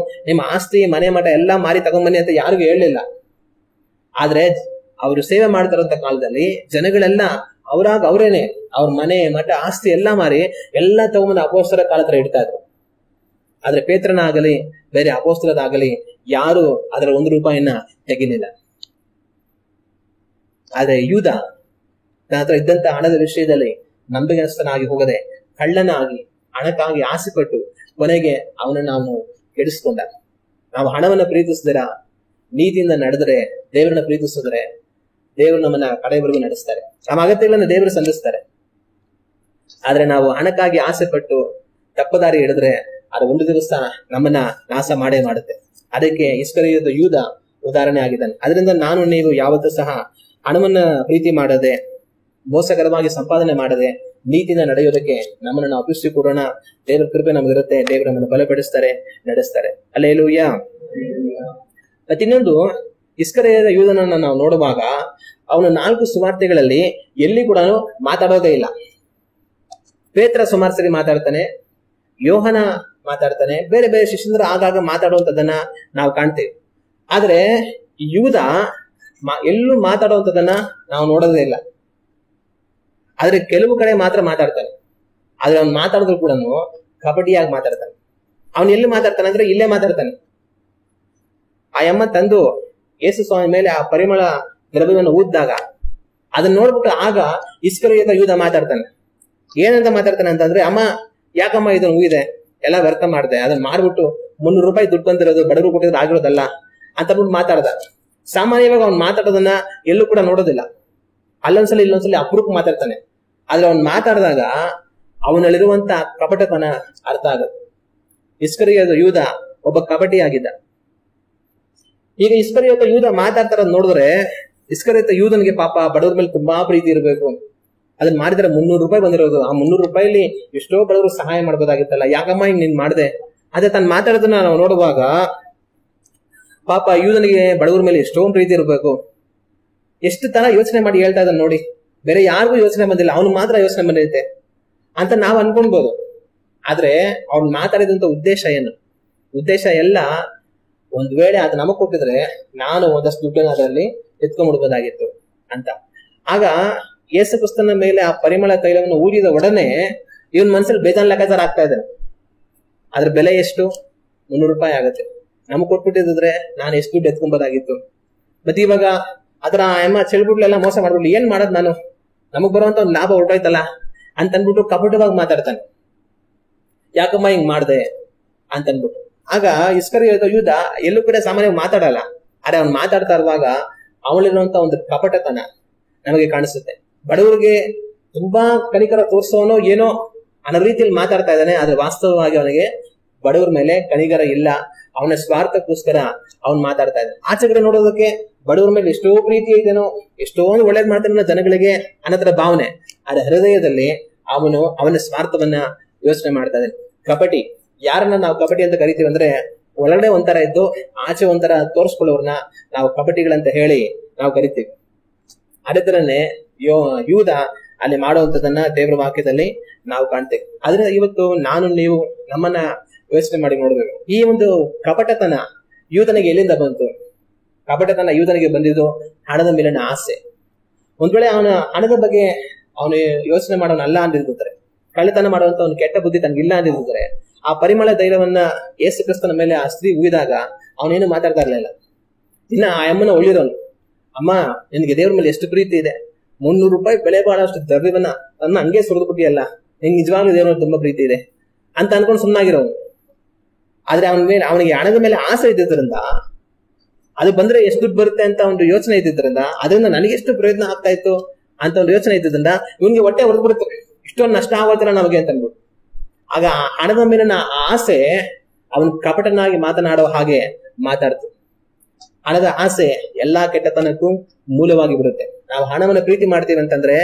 ನಿಮ್ಮ ಆಸ್ತಿ, ಮನೆ, ಮಠ ಎಲ್ಲಾ ಮಾರಿ ತಗೊಂಬನ್ನಿ ಅಂತ ಯಾರಿಗೂ ಹೇಳಲಿಲ್ಲ. ಆದ್ರೆ ಅವರು ಸೇವೆ ಮಾಡ್ತಾರಂತ ಕಾಲದಲ್ಲಿ ಜನಗಳೆಲ್ಲ ಅವರಾಗ ಅವರೇನೆ ಅವ್ರ ಮನೆ, ಮಠ, ಆಸ್ತಿ ಎಲ್ಲಾ ಮಾರಿ ಎಲ್ಲಾ ತಗೊಂಬಂದು ಅಪೊಸ್ತಲರ ಕಾಲ ಹತ್ರ ಇಡ್ತಾ ಇದ್ರು. ಆದ್ರೆ ಪೇತ್ರನ ಆಗಲಿ ಬೇರೆ ಅಪೊಸ್ತಲರಾಗಲಿ ಯಾರು ಅದರ 1 ರೂಪಾಯಿನ ತೆಗಿಲಿಲ್ಲ. ಆದ್ರೆ ಯೂದ ತನ್ನ ಹತ್ರ ಇದ್ದಂತ ಹಣದ ವಿಷಯದಲ್ಲಿ ನಂಬಿಕೆಸ್ತನಾಗಿ ಹೋಗದೆ ಕಳ್ಳನಾಗಿ ಹಣಕ್ಕಾಗಿ ಆಸೆಪಟ್ಟು ಕೊನೆಗೆ ಅವನನ್ನು ಅವನು ಕೆಡಿಸ್ಕೊಂಡ. ನಾವು ಹಣವನ್ನ ಪ್ರೀತಿಸಿದರ, ನೀತಿಯಿಂದ ನಡೆದರೆ, ದೇವರನ್ನ ಪ್ರೀತಿಸಿದ್ರೆ ದೇವರು ನಮ್ಮನ್ನ ಕಡೆಯವರೆಗೂ ನಡೆಸ್ತಾರೆ. ನಮ್ಮ ಅಗತ್ಯಗಳನ್ನ ದೇವರು ಸಂಧಿಸ್ತಾರೆ. ಆದ್ರೆ ನಾವು ಹಣಕ್ಕಾಗಿ ಆಸೆ ಪಟ್ಟು ತಪ್ಪದಾರಿ ಹಿಡಿದ್ರೆ ಅದು ಒಂದು ದಿವಸ ನಮ್ಮನ್ನ ನಾಶ ಮಾಡೇ ಮಾಡುತ್ತೆ. ಅದಕ್ಕೆ ಇಸ್ಕರಿಯೋತ ಯೂದ ಉದಾಹರಣೆ ಆಗಿದ್ದಾನೆ. ಅದರಿಂದ ನಾನು ನೀವು ಯಾವತ್ತೂ ಸಹ ಹಣವನ್ನ ಪ್ರೀತಿ ಮಾಡದೆ, ಮೋಸಕರವಾಗಿ ಸಂಪಾದನೆ ಮಾಡದೆ, ನೀತಿನ ನಡೆಯೋದಕ್ಕೆ ನಮ್ಮನ್ನು ನಾವು ಅಭಿವೃದ್ಧಿ ಕೊಡೋಣ. ದೇವರ ಕೃಪೆ ನಮಗಿರುತ್ತೆ. ದೇವರು ನಮ್ಮನ್ನು ಬಲಪಡಿಸ್ತಾರೆ, ನಡೆಸ್ತಾರೆ. ಹಲ್ಲೆಲೂಯಾ. ಮತ್ತೆ ಇನ್ನೊಂದು, ಇಸ್ಕರಿಯೋತ ಯೂದನನ್ನ ನಾವು ನೋಡುವಾಗ ಅವನು 4 ಸುವಾರ್ತೆಗಳಲ್ಲಿ ಎಲ್ಲಿ ಕೂಡ ಮಾತಾಡೋದೇ ಇಲ್ಲ. ಪೇತ್ರ ಸುಮಾರು ಮಾತಾಡ್ತಾನೆ, ಯೋಹನ ಮಾತಾಡ್ತಾನೆ, ಬೇರೆ ಬೇರೆ ಶಿಷ್ಯಂದ್ರು ಆಗಾಗ ಮಾತಾಡುವಂತದನ್ನ ನಾವು ಕಾಣ್ತೇವೆ. ಆದ್ರೆ ಯೂದ ಎಲ್ಲೂ ಮಾತಾಡುವಂತದನ್ನ ನಾವು ನೋಡೋದೇ ಇಲ್ಲ. ಆದ್ರೆ ಕೆಲವು ಕಡೆ ಮಾತ್ರ ಮಾತಾಡ್ತಾನೆ. ಆದ್ರೆ ಅವ್ನು ಮಾತಾಡಿದ್ರು ಕೂಡ ಕಪಟಿಯಾಗಿ ಮಾತಾಡ್ತಾನೆ. ಅವನು ಎಲ್ಲಿ ಮಾತಾಡ್ತಾನೆ ಅಂದ್ರೆ ಇಲ್ಲೇ ಮಾತಾಡ್ತಾನೆ. ಆ ಅಮ್ಮ ತಂದು ಯೇಸು ಸ್ವಾಮಿ ಮೇಲೆ ಆ ಪರಿಮಳ ದ್ರವ್ಯವನ್ನು ಊದಿದಾಗ ಅದನ್ನ ನೋಡ್ಬಿಟ್ಟು ಆಗ ಇಸ್ಕರಿಯೋತ ಯೂದ ಮಾತಾಡ್ತಾನೆ. ಏನಂತ ಮಾತಾಡ್ತಾನೆ ಅಂತಂದ್ರೆ, ಅಮ್ಮ ಯಾಕಮ್ಮ ಇದನ್ನ ಊಗಿದೆ, ಎಲ್ಲ ವ್ಯರ್ಥ ಮಾಡಿದೆ, ಅದನ್ನ ಮಾರ್ಬಿಟ್ಟು 300 ರೂಪಾಯಿ ದುಡ್ಡು ಬಂದಿರೋದು ಬಡವರು ಕೊಟ್ಟಿದ್ರೆ ಆಗಿರೋದಲ್ಲ ಅಂತ ಬಿಟ್ಟು ಮಾತಾಡ್ದ. ಸಾಮಾನ್ಯವಾಗಿ ಅವ್ನು ಮಾತಾಡೋದನ್ನ ಎಲ್ಲೂ ಕೂಡ ನೋಡೋದಿಲ್ಲ. ಅಲ್ಲೊಂದ್ಸಲಿ ಇಲ್ಲೊಂದ್ಸಲಿ ಅಪರೂಪ ಮಾತಾಡ್ತಾನೆ. ಆದ್ರೆ ಅವ್ನು ಮಾತಾಡಿದಾಗ ಅವನಲ್ಲಿರುವಂತ ಕಪಟತನ ಅರ್ಥ ಆಗುತ್ತೆ. ಇಸ್ಕರಿಯೋತ ಯೂದ ಒಬ್ಬ ಕಪಟಿಯಾಗಿದ್ದ. ಈಗ ಇಸ್ಕರಿಯೋತ ಯೂದ ಮಾತಾಡ್ತಾರದ್ ನೋಡಿದ್ರೆ, ಇಸ್ಕರಿಯೋತ ಯೂದನಿಗೆ ಪಾಪ ಬಡವ್ರ ಮೇಲೆ ತುಂಬಾ ಪ್ರೀತಿ ಇರಬೇಕು. ಅದನ್ನ ಮಾಡಿದ್ರೆ 300 ರೂಪಾಯಿ ಬಂದಿರೋದು, ಆ 300 ರೂಪಾಯಿಲಿ ಎಷ್ಟೋ ಬಡವರು ಸಹಾಯ ಮಾಡ್ಬೋದಾಗಿತ್ತಲ್ಲ, ಯಾಕಮ್ಮ ಹಿಂಗ್ ನೀನ್ ಮಾಡ್ದೆ. ಅದೇ ತಾನು ಮಾತಾಡೋದನ್ನ ನಾವು ನೋಡುವಾಗ ಪಾಪ ಯೂದನಿಗೆ ಬಡವ್ರ ಮೇಲೆ ಎಷ್ಟೊಂದು ಪ್ರೀತಿ ಇರಬೇಕು. ಎಷ್ಟು ತರ ಯೋಚನೆ ಮಾಡಿ ಹೇಳ್ತಾ ಇದ್ದಾನೆ ನೋಡಿ. ಬೇರೆ ಯಾರಿಗೂ ಯೋಚನೆ ಬಂದಿಲ್ಲ, ಅವನು ಮಾತ್ರ ಯೋಚನೆ ಬಂದೈತೆ ಅಂತ ನಾವು ಅನ್ಕೊಳ್ಬಹುದು. ಆದ್ರೆ ಅವ್ನು ಮಾತಾಡಿದಂತ ಉದ್ದೇಶ ಏನು? ಉದ್ದೇಶ ಎಲ್ಲ, ಒಂದ್ ವೇಳೆ ಅದು ನಮಗ್ ಕೊಟ್ಟಿದ್ರೆ ನಾನು ಒಂದಷ್ಟು ದುಡ್ಡನ್ನ ಅದರಲ್ಲಿ ಎತ್ಕೊಂಡ್ಬಿಡ್ಬೋದಾಗಿತ್ತು ಅಂತ. ಆಗ ಯೇಸು ಕ್ರಿಸ್ತನ ಮೇಲೆ ಆ ಪರಿಮಳ ತೈಲವನ್ನು ಊದಿದ ಒಡನೆ ಇವನ್ ಮನಸ್ಸಲ್ಲಿ ಬೇಜಾನ್ ಲೆಕ್ಕಾಚಾರ ಆಗ್ತಾ ಇದ್ದಾನೆ. ಅದ್ರ ಬೆಲೆ ಎಷ್ಟು? 300 ರೂಪಾಯಿ ಆಗುತ್ತೆ. ನಮಗ್ ಕೊಟ್ಬಿಟ್ಟಿದ್ರೆ ನಾನು ಎಷ್ಟು ದುಡ್ಡು ಎತ್ಕೊಂಬೋದಾಗಿತ್ತು. ಮತ್ತೆ ಇವಾಗ ಅದರ ಅಮ್ಮ ಚೆಳ್ಬಿಡ್ಲೆಲ್ಲ ಮೋಸ ಮಾಡ್ಬಿಡ್ಲಿ, ಏನ್ ಮಾಡೋದ್ ನಾನು, ನಮಗ್ ಬರುವಂತ ಒಂದು ಲಾಭ ಹೊರಟೋಯ್ತಲ್ಲ ಅಂತ ಅನ್ಬಿಟ್ಟು ಕಪಟವಾಗಿ ಮಾತಾಡ್ತಾನೆ. ಯಾಕಮ್ಮ ಹಿಂಗ್ ಮಾಡ್ದೆ ಅಂತ ಅನ್ಬಿಟ್ಟು. ಆಗ ಇಸ್ಕರಿಯೋತ ಯೂದ ಎಲ್ಲೂ ಕೂಡ ಸಾಮಾನ್ಯವಾಗಿ ಮಾತಾಡಲ್ಲ. ಆದ್ರೆ ಅವ್ನು ಮಾತಾಡ್ತಾ ಇರುವಾಗ ಅವಳಿರುವಂತ ಒಂದು ಕಪಟತನ ನಮಗೆ ಕಾಣಿಸುತ್ತೆ. ಬಡವರಿಗೆ ತುಂಬಾ ಕನಿಕರ ತೋರಿಸೋನೋ ಏನೋ ಅನ್ನೋ ರೀತಿಯಲ್ಲಿ ಮಾತಾಡ್ತಾ ಇದ್ದಾನೆ. ಆದ್ರೆ ವಾಸ್ತವವಾಗಿ ಅವನಿಗೆ ಬಡವರ ಮೇಲೆ ಕನಿಕರ ಇಲ್ಲ. ಅವನ ಸ್ವಾರ್ಥಕ್ಕೋಸ್ಕರ ಅವನ್ ಮಾತಾಡ್ತಾ ಇದ್ದಾನೆ. ಆಚೆ ಕಡೆ ನೋಡೋದಕ್ಕೆ ಬಡವರ ಮೇಲೆ ಎಷ್ಟೋ ಪ್ರೀತಿ ಇದೆನೋ, ಎಷ್ಟೊಂದು ಒಳ್ಳೇದ್ ಮಾಡ್ತಾನ ಜನಗಳಿಗೆ ಅನ್ನೋದ್ರ ಭಾವನೆ. ಆದ್ರೆ ಹೃದಯದಲ್ಲಿ ಅವನ ಸ್ವಾರ್ಥವನ್ನ ಯೋಚನೆ ಮಾಡ್ತಾ ಇದ್ದಾನೆ. ಕಪಟಿ, ಯಾರನ್ನ ನಾವು ಕಪಟಿ ಅಂತ ಕರಿತೀವಿ ಅಂದ್ರೆ, ಒಳಗಡೆ ಒಂಥರ ಇದ್ದು ಆಚೆ ಒಂಥರ ತೋರಿಸ್ಕೊಳ್ಳೋರ್ನ ನಾವು ಕಪಟಿಗಳಂತ ಹೇಳಿ ನಾವು ಕರಿತೀವಿ. ಅದೇ ತರನೇ ಯೂದ ಅಲ್ಲಿ ಮಾಡುವಂತದನ್ನ ದೇವರ ವಾಕ್ಯದಲ್ಲಿ ನಾವು ಕಾಣ್ತೇವೆ. ಆದ್ರೆ ಇವತ್ತು ನಾನು ನೀವು ನಮ್ಮನ್ನ ಯೋಚನೆ ಮಾಡಿ ನೋಡ್ಬೇಕು. ಈ ಒಂದು ಕಪಟತನ ಯೂದನಿಗೆ ಎಲ್ಲಿಂದ ಬಂತು? ಕಪಟತನ ಯೂದನಿಗೆ ಬಂದಿದ್ದು ಹಣದ ಮೇಲಿನ ಆಸೆ. ಒಂದ್ ವೇಳೆ ಅವನ ಹಣದ ಬಗ್ಗೆ ಅವನು ಯೋಚನೆ ಮಾಡೋನಲ್ಲ ಅಂದಿರ್ತಾರೆ, ಕಳ್ಳತನ ಮಾಡುವಂತ ಒಂದು ಕೆಟ್ಟ ಬುದ್ಧಿ ತನಗಿಲ್ಲ ಅಂದಿರ್ತಾರೆ, ಆ ಪರಿಮಳ ಧೈರ್ಯವನ್ನ ಯೇಸು ಕ್ರಿಸ್ತನ ಮೇಲೆ ಆ ಸ್ತ್ರೀ ಉಗಿದಾಗ ಅವನೇನು ಮಾತಾಡ್ತಾ ಇರ್ಲಿಲ್ಲ. ಇನ್ನ ಆ ಅಮ್ಮನ ಒಳ್ಳಿರೋನು, ಅಮ್ಮ ನಿನ್ಗೆ ದೇವ್ರ ಮೇಲೆ ಎಷ್ಟು ಪ್ರೀತಿ ಇದೆ, 300 ರೂಪಾಯಿ ಬೆಲೆ ಬಾಳಷ್ಟು ದ್ರವ್ಯವನ್ನ ನನ್ನ ಹಂಗೆ ಸುರಿದು ಬಿಟ್ಟಿಯಲ್ಲ, ನಿಂಗೆ ನಿಜವಾಗ್ಲೂ ದೇವ್ರ ಮೇಲೆ ತುಂಬಾ ಪ್ರೀತಿ ಇದೆ ಅಂತ ಅನ್ಕೊಂಡು ಸುಮ್ಮನಾಗಿರೋನು. ಆದ್ರೆ ಅವನಿಗೆ ಹಣದ ಮೇಲೆ ಆಸೆ ಇದ್ದಿದ್ರಿಂದ, ಅದು ಬಂದ್ರೆ ಎಷ್ಟು ದುಡ್ಡು ಬರುತ್ತೆ ಅಂತ ಒಂದು ಯೋಚನೆ ಇದ್ದಿದ್ರಿಂದ, ಅದರಿಂದ ನನಗೆ ಎಷ್ಟು ಪ್ರಯೋಜನ ಆಗ್ತಾ ಇತ್ತು ಅಂತ ಒಂದು ಯೋಚನೆ ಇದ್ದಿದ್ರಿಂದ ಇವನ್ಗೆ ಹೊಟ್ಟೆ ಹೊರದು ಬಿಡುತ್ತೆ, ಇಷ್ಟೊಂದು ನಷ್ಟ ಆಗೋದಿಲ್ಲ ನಮಗೆ ಅಂತ ಅನ್ಬಿಟ್ಟು. ಆಗ ಹಣದ ಮೇಲಿನ ಆಸೆ ಅವನು ಕಪಟನಾಗಿ ಮಾತನಾಡೋ ಹಾಗೆ ಮಾತಾಡ್ತು. ಹಣದ ಆಸೆ ಎಲ್ಲಾ ಕೆಟ್ಟತನಕ್ಕೂ ಮೂಲವಾಗಿ ಬಿಡುತ್ತೆ. ನಾವು ಹಣವನ್ನ ಪ್ರೀತಿ ಮಾಡ್ತೀವಿ ಅಂತಂದ್ರೆ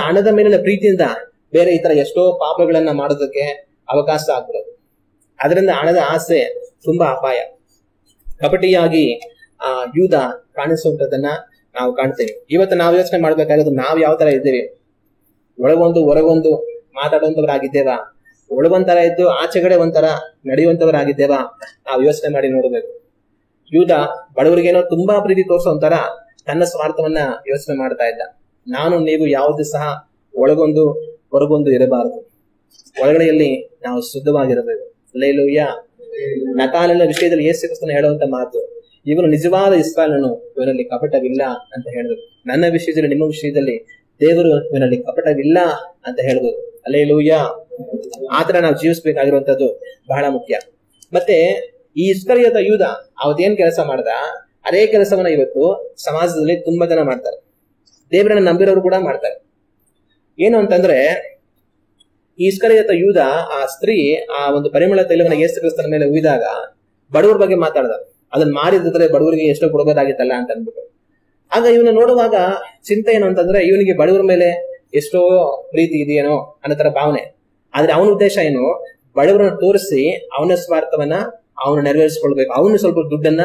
ಹಣದ ಮೇಲಿನ ಪ್ರೀತಿಯಿಂದ ಬೇರೆ ಈ ತರ ಎಷ್ಟೋ ಪಾಪಗಳನ್ನ ಮಾಡೋದಕ್ಕೆ ಅವಕಾಶ ಆಗ್ಬಿಡೋದು. ಅದರಿಂದ ಹಣದ ಆಸೆ ತುಂಬಾ ಅಪಾಯ. ಕಪಟಿಯಾಗಿ ಯೂದ ಕಾಣಿಸುವಂತದನ್ನ ನಾವು ಕಾಣ್ತೇವೆ. ಇವತ್ತು ನಾವು ಯೋಚನೆ ಮಾಡ್ಬೇಕಾಗಿರೋದು, ನಾವು ಯಾವ ತರ ಇದ್ದೇವೆ? ಒಳಗೊಂದು ಹೊರಗೊಂದು ಮಾತಾಡುವಂತವರಾಗಿದ್ದೇವಾ? ಒಳಗೊಂತರ ಇದ್ದು ಆಚೆಗಡೆ ಒಂಥರ ನಡೆಯುವಂತವರಾಗಿದ್ದೇವಾ? ನಾವು ಯೋಚನೆ ಮಾಡಿ ನೋಡ್ಬೇಕು. ಯೂದ ಬಡವರಿಗೇನೋ ತುಂಬಾ ಪ್ರೀತಿ ತೋರಿಸೋಂತರ ತನ್ನ ಸ್ವಾರ್ಥವನ್ನ ಯೋಚನೆ ಮಾಡ್ತಾ ಇದ್ದ. ನಾನು ನೀವು ಯಾವುದು ಸಹ ಒಳಗೊಂದು ಹೊರಗೊಂದು ಇರಬಾರದು. ಒಳಗಡೆಯಲ್ಲಿ ನಾವು ಶುದ್ಧವಾಗಿರಬೇಕು. ಹಲ್ಲೆಲೂಯಾ. ನತಾಲನ ವಿಷಯದಲ್ಲಿ ಯೇಸು ಕ್ರಿಸ್ತನು ಹೇಳುವಂತ ಮಾತು, ಇವನು ನಿಜವಾದ ಇಸ್ರಾಯೇಲನು, ಇವನಲ್ಲಿ ಕಪಟವಿಲ್ಲ ಅಂತ ಹೇಳಿದ್ರು. ನನ್ನ ವಿಷಯದಲ್ಲಿ ನಿಮ್ಮ ವಿಷಯದಲ್ಲಿ ದೇವರು ಇವನಲ್ಲಿ ಕಪಟವಿಲ್ಲ ಅಂತ ಹೇಳ್ಬೋದು. ಹಲ್ಲೆಲೂಯಾ. ಆತರ ನಾವು ಜೀವಿಸ್ಬೇಕಾಗಿರುವಂತದ್ದು ಬಹಳ ಮುಖ್ಯ. ಮತ್ತೆ ಈ ಇಸ್ಕರಿಯೋತ ಯೂದ ಅವತ್ತೇನ್ ಕೆಲಸ ಮಾಡ್ದ, ಅದೇ ಕೆಲಸವನ್ನ ಇವತ್ತು ಸಮಾಜದಲ್ಲಿ ತುಂಬಾ ಜನ ಮಾಡ್ತಾರೆ, ದೇವರನ್ನ ನಂಬಿರೋರು ಕೂಡ ಮಾಡ್ತಾರೆ. ಏನು ಅಂತಂದ್ರೆ, ಈ ಇಸ್ಕರಿಯೋತ ಯೂದ ಆ ಸ್ತ್ರೀ ಆ ಒಂದು ಪರಿಮಳ ತೈಲವನ್ನ ಯೇಸು ಕ್ರಿಸ್ತನ ಮೇಲೆ ಉಯ್ದಾಗ ಬಡವರ ಬಗ್ಗೆ ಮಾತಾಡ್ದ, ಅದನ್ನ ಮಾರಿದ್ರೆ ಬಡವರಿಗೆ ಎಷ್ಟೋ ಕೊಡಬಹುದಾಗಿತ್ತಲ್ಲ ಅಂತ ಅಂದ್ಬಿಟ್ಟು. ಆಗ ಇವನ್ನ ನೋಡುವಾಗ ಚಿಂತೆ ಏನು ಅಂತಂದ್ರೆ, ಇವನಿಗೆ ಬಡವರ ಮೇಲೆ ಎಷ್ಟೋ ಪ್ರೀತಿ ಇದೆಯೇನೋ ಅನ್ನೋ ತರ ಭಾವನೆ. ಆದ್ರೆ ಅವನ ಉದ್ದೇಶ ಏನು, ಬಡವರನ್ನ ತೋರಿಸಿ ಅವನ ಸ್ವಾರ್ಥವನ್ನ ಅವನು ನೆರವೇರಿಸ್ಕೊಳ್ಬೇಕು, ಅವನು ಸ್ವಲ್ಪ ದುಡ್ಡನ್ನ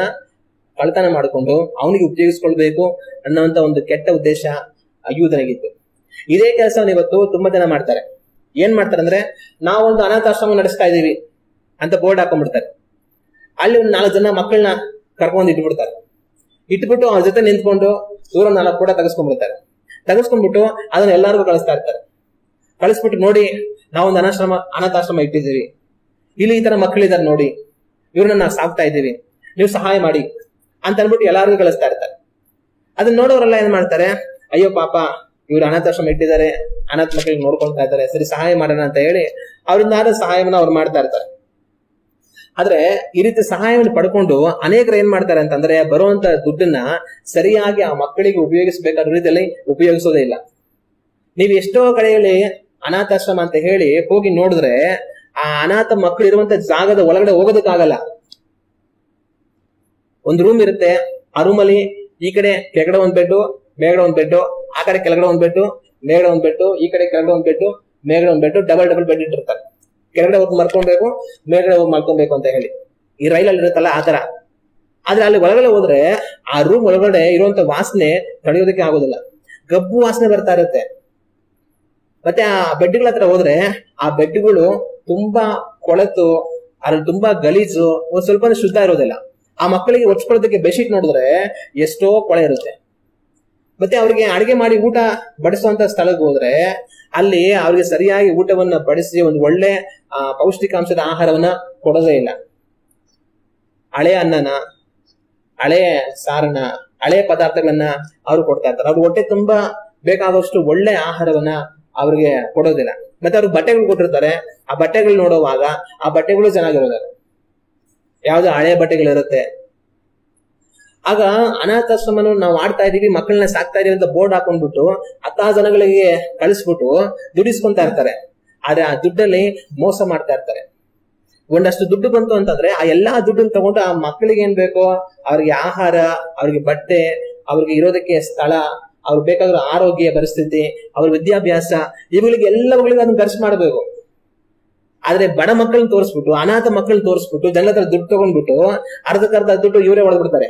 ಕಳ್ತನ ಮಾಡಿಕೊಂಡು ಅವನಿಗೆ ಉಪಯೋಗಿಸ್ಕೊಳ್ಬೇಕು ಅನ್ನೋಂತ ಒಂದು ಕೆಟ್ಟ ಉದ್ದೇಶ ಯೂದನಿಗಿತ್ತು. ಇದೇ ಕೆಲಸವನ್ನು ಇವತ್ತು ತುಂಬಾ ಜನ ಮಾಡ್ತಾರೆ. ಏನ್ ಮಾಡ್ತಾರೆ ಅಂದ್ರೆ, ನಾವೊಂದು ಅನಾಥಾಶ್ರಮ ನಡೆಸ್ತಾ ಇದೀವಿ ಅಂತ ಬೋರ್ಡ್ ಹಾಕೊಂಡ್ಬಿಡ್ತಾರೆ. ಅಲ್ಲಿ ಒಂದು 4 ಜನ ಮಕ್ಕಳನ್ನ ಕರ್ಕೊಂಡು ಇಟ್ಬಿಡ್ತಾರೆ. ಇಟ್ಬಿಟ್ಟು ಅವ್ರ ಜೊತೆ ನಿಂತ್ಕೊಂಡು ದೂರ 4 ಕೂಡ ತೆಗೆಸ್ಕೊಂಡ್ಬಿಡ್ತಾರೆ. ತೆಗೆಸ್ಕೊಂಡ್ಬಿಟ್ಟು ಅದನ್ನ ಎಲ್ಲರಿಗೂ ಕಳಿಸ್ತಾ ಇರ್ತಾರೆ. ಕಳಿಸ್ಬಿಟ್ಟು, ನೋಡಿ ನಾವೊಂದು ಅನಾಥಾಶ್ರಮ ಇಟ್ಟಿದ್ದೀವಿ, ಇಲ್ಲಿ ಈ ತರ ಮಕ್ಕಳಿದ್ದಾರೆ ನೋಡಿ, ಇವ್ರನ್ನ ನಾವು ಸಾಕ್ತಾ ಇದ್ದೀವಿ, ನೀವು ಸಹಾಯ ಮಾಡಿ ಅಂತ ಅನ್ಬಿಟ್ಟು ಎಲ್ಲಾರ್ಗು ಕಳಿಸ್ತಾ ಇರ್ತಾರೆ. ಅದನ್ನ ನೋಡೋರೆಲ್ಲ ಏನ್ ಮಾಡ್ತಾರೆ, ಅಯ್ಯೋ ಪಾಪ ಇವ್ರು ಅನಾಥಾಶ್ರಮ ಇಟ್ಟಿದ್ದಾರೆ, ಅನಾಥ ಮಕ್ಕಳಿಗೆ ನೋಡ್ಕೊಳ್ತಾ ಇದ್ದಾರೆ, ಸರಿ ಸಹಾಯ ಮಾಡೋಣ ಅಂತ ಹೇಳಿ ಅವ್ರಿಂದ ಸಹಾಯವನ್ನ ಅವ್ರು ಮಾಡ್ತಾ ಇರ್ತಾರೆ. ಆದ್ರೆ ಈ ರೀತಿ ಸಹಾಯವನ್ನು ಪಡ್ಕೊಂಡು ಅನೇಕರು ಏನ್ ಮಾಡ್ತಾರೆ ಅಂತಂದ್ರೆ, ಬರುವಂತ ದುಡ್ಡನ್ನ ಸರಿಯಾಗಿ ಆ ಮಕ್ಕಳಿಗೆ ಉಪಯೋಗಿಸಬೇಕಾದ ರೀತಿಯಲ್ಲಿ ಉಪಯೋಗಿಸೋದೇ ಇಲ್ಲ. ನೀವು ಎಷ್ಟೋ ಕಡೆಯಲ್ಲಿ ಅನಾಥಾಶ್ರಮ ಅಂತ ಹೇಳಿ ಹೋಗಿ ನೋಡಿದ್ರೆ ಆ ಅನಾಥ ಮಕ್ಕಳು ಇರುವಂತ ಜಾಗದ ಒಳಗಡೆ ಹೋಗೋದಕ್ಕಾಗಲ್ಲ. ಒಂದು ರೂಮ್ ಇರುತ್ತೆ, ಆ ರೂಮಲ್ಲಿ ಈ ಕಡೆ ಕೆಳಗಡೆ ಒಂದ್ ಬೆಡ್, ಮೇಲ್ಗಡೆ ಒಂದ್ ಬೆಡ್, ಆ ಕಡೆ ಕೆಳಗಡೆ ಒಂದ್ ಬೆಡ್, ಮೇಲ್ಗಡೆ ಒಂದ್ ಬೆಡ್, ಈ ಕಡೆ ಕೆಳಗಡೆ ಒಂದ್ ಬೆಡ್, ಮೇಲ್ಗಡೆ ಒಂದ್ ಬೆಡ್, ಡಬಲ್ ಬೆಡ್ ಇಟ್ಟಿರ್ತಾರೆ. ಕೆಳಗಡೆ ಹೋಗಿ ಮಲ್ಕೊಬೇಕು, ಮೇಲ್ಗಡೆ ಹೋಗಿ ಮಲ್ಕೊಬೇಕು ಅಂತ ಹೇಳಿ ಈ ರೈಲಲ್ಲಿ ಇರುತ್ತಲ್ಲ ಆ ತರ. ಆದ್ರೆ ಅಲ್ಲಿ ಒಳಗಡೆ ಹೋದ್ರೆ ಆ ರೂಮ್ ಒಳಗಡೆ ಇರುವಂತ ವಾಸನೆ ತಡೆಯೋದಕ್ಕೆ ಆಗೋದಿಲ್ಲ, ಗಬ್ಬು ವಾಸನೆ ಬರ್ತಾ ಇರುತ್ತೆ. ಮತ್ತೆ ಆ ಬೆಡ್ಗಳ ಹತ್ರ ಹೋದ್ರೆ ಆ ಬೆಡ್ಗಳು ತುಂಬಾ ಕೊಳೆತು, ಅದ್ರಲ್ಲಿ ತುಂಬಾ ಗಲೀಜು, ಒಂದ್ ಸ್ವಲ್ಪ ಶುದ್ಧ ಇರೋದಿಲ್ಲ. ಆ ಮಕ್ಕಳಿಗೆ ಒಚ್ಕೊಳ್ಳೋದಕ್ಕೆ ಬೆಡ್ಶೀಟ್ ನೋಡಿದ್ರೆ ಎಷ್ಟೋ ಕೊಳೆ ಇರುತ್ತೆ. ಮತ್ತೆ ಅವ್ರಿಗೆ ಅಡಿಗೆ ಮಾಡಿ ಊಟ ಬಡಿಸುವಂತ ಸ್ಥಳಕ್ಕೆ ಹೋದ್ರೆ ಅಲ್ಲಿ ಅವ್ರಿಗೆ ಸರಿಯಾಗಿ ಊಟವನ್ನ ಬಡಿಸಿ ಒಂದು ಒಳ್ಳೆ ಪೌಷ್ಟಿಕಾಂಶದ ಆಹಾರವನ್ನ ಕೊಡೋದೇ ಇಲ್ಲ. ಹಳೆ ಅನ್ನನ, ಹಳೆ ಸಾರನ, ಹಳೆ ಪದಾರ್ಥಗಳನ್ನ ಅವ್ರು ಕೊಡ್ತಾ ಇರ್ತಾರೆ. ಅವ್ರ ಹೊಟ್ಟೆ ತುಂಬಾ ಬೇಕಾದಷ್ಟು ಒಳ್ಳೆ ಆಹಾರವನ್ನ ಅವ್ರಿಗೆ ಕೊಡೋದಿಲ್ಲ. ಮತ್ತೆ ಅವ್ರಿಗೆ ಬಟ್ಟೆಗಳು ಕೊಟ್ಟಿರ್ತಾರೆ, ಆ ಬಟ್ಟೆಗಳು ನೋಡುವಾಗ ಆ ಬಟ್ಟೆಗಳು ಚೆನ್ನಾಗಿರೋದಿಲ್ಲ, ಯಾವ್ದು ಹಳೆ ಬಟ್ಟೆಗಳಿರುತ್ತೆ. ಆಗ ಅನಾಥಾಶ್ರಮನ ನಾವು ಆಡ್ತಾ ಇದೀವಿ, ಮಕ್ಕಳನ್ನ ಸಾಕ್ತಾ ಇದೀವಿ ಅಂತ ಬೋರ್ಡ್ ಹಾಕೊಂಡ್ಬಿಟ್ಟು 10 ಜನಗಳಿಗೆ ಕಳಿಸ್ಬಿಟ್ಟು ದುಡಿಸ್ಕೊಂತಾ ಇರ್ತಾರೆ. ಆದ್ರೆ ಆ ದುಡ್ಡಲ್ಲಿ ಮೋಸ ಮಾಡ್ತಾ ಇರ್ತಾರೆ. ಒಂದಷ್ಟು ದುಡ್ಡು ಬಂತು ಅಂತಂದ್ರೆ ಆ ಎಲ್ಲಾ ದುಡ್ಡನ್ನು ತಗೊಂಡು ಆ ಮಕ್ಕಳಿಗೆ ಏನ್ ಬೇಕೋ ಅವ್ರಿಗೆ ಆಹಾರ, ಅವ್ರಿಗೆ ಬಟ್ಟೆ, ಅವ್ರಿಗೆ ಇರೋದಕ್ಕೆ ಸ್ಥಳ, ಅವ್ರಿಗೆ ಬೇಕಾಗಿರೋ ಆರೋಗ್ಯ ಪರಿಸ್ಥಿತಿ, ಅವ್ರ ವಿದ್ಯಾಭ್ಯಾಸ, ಇವುಗಳಿಗೆ ಎಲ್ಲವುಗಳಿಗೆ ಅದನ್ನ ಖರ್ಚು ಮಾಡಬೇಕು. ಆದ್ರೆ ಬಡ ಮಕ್ಕಳನ್ನ ತೋರಿಸ್ಬಿಟ್ಟು, ಅನಾಥ ಮಕ್ಕಳನ್ನ ತೋರಿಸ್ಬಿಟ್ಟು, ಜನರ ಹತ್ರ ದುಡ್ಡು ತಗೊಂಡ್ಬಿಟ್ಟು ಅರ್ಧಕ್ಕರ್ಧ ದುಡ್ಡು ಇವರೇ ಒಳಗ್ಬಿಡ್ತಾರೆ.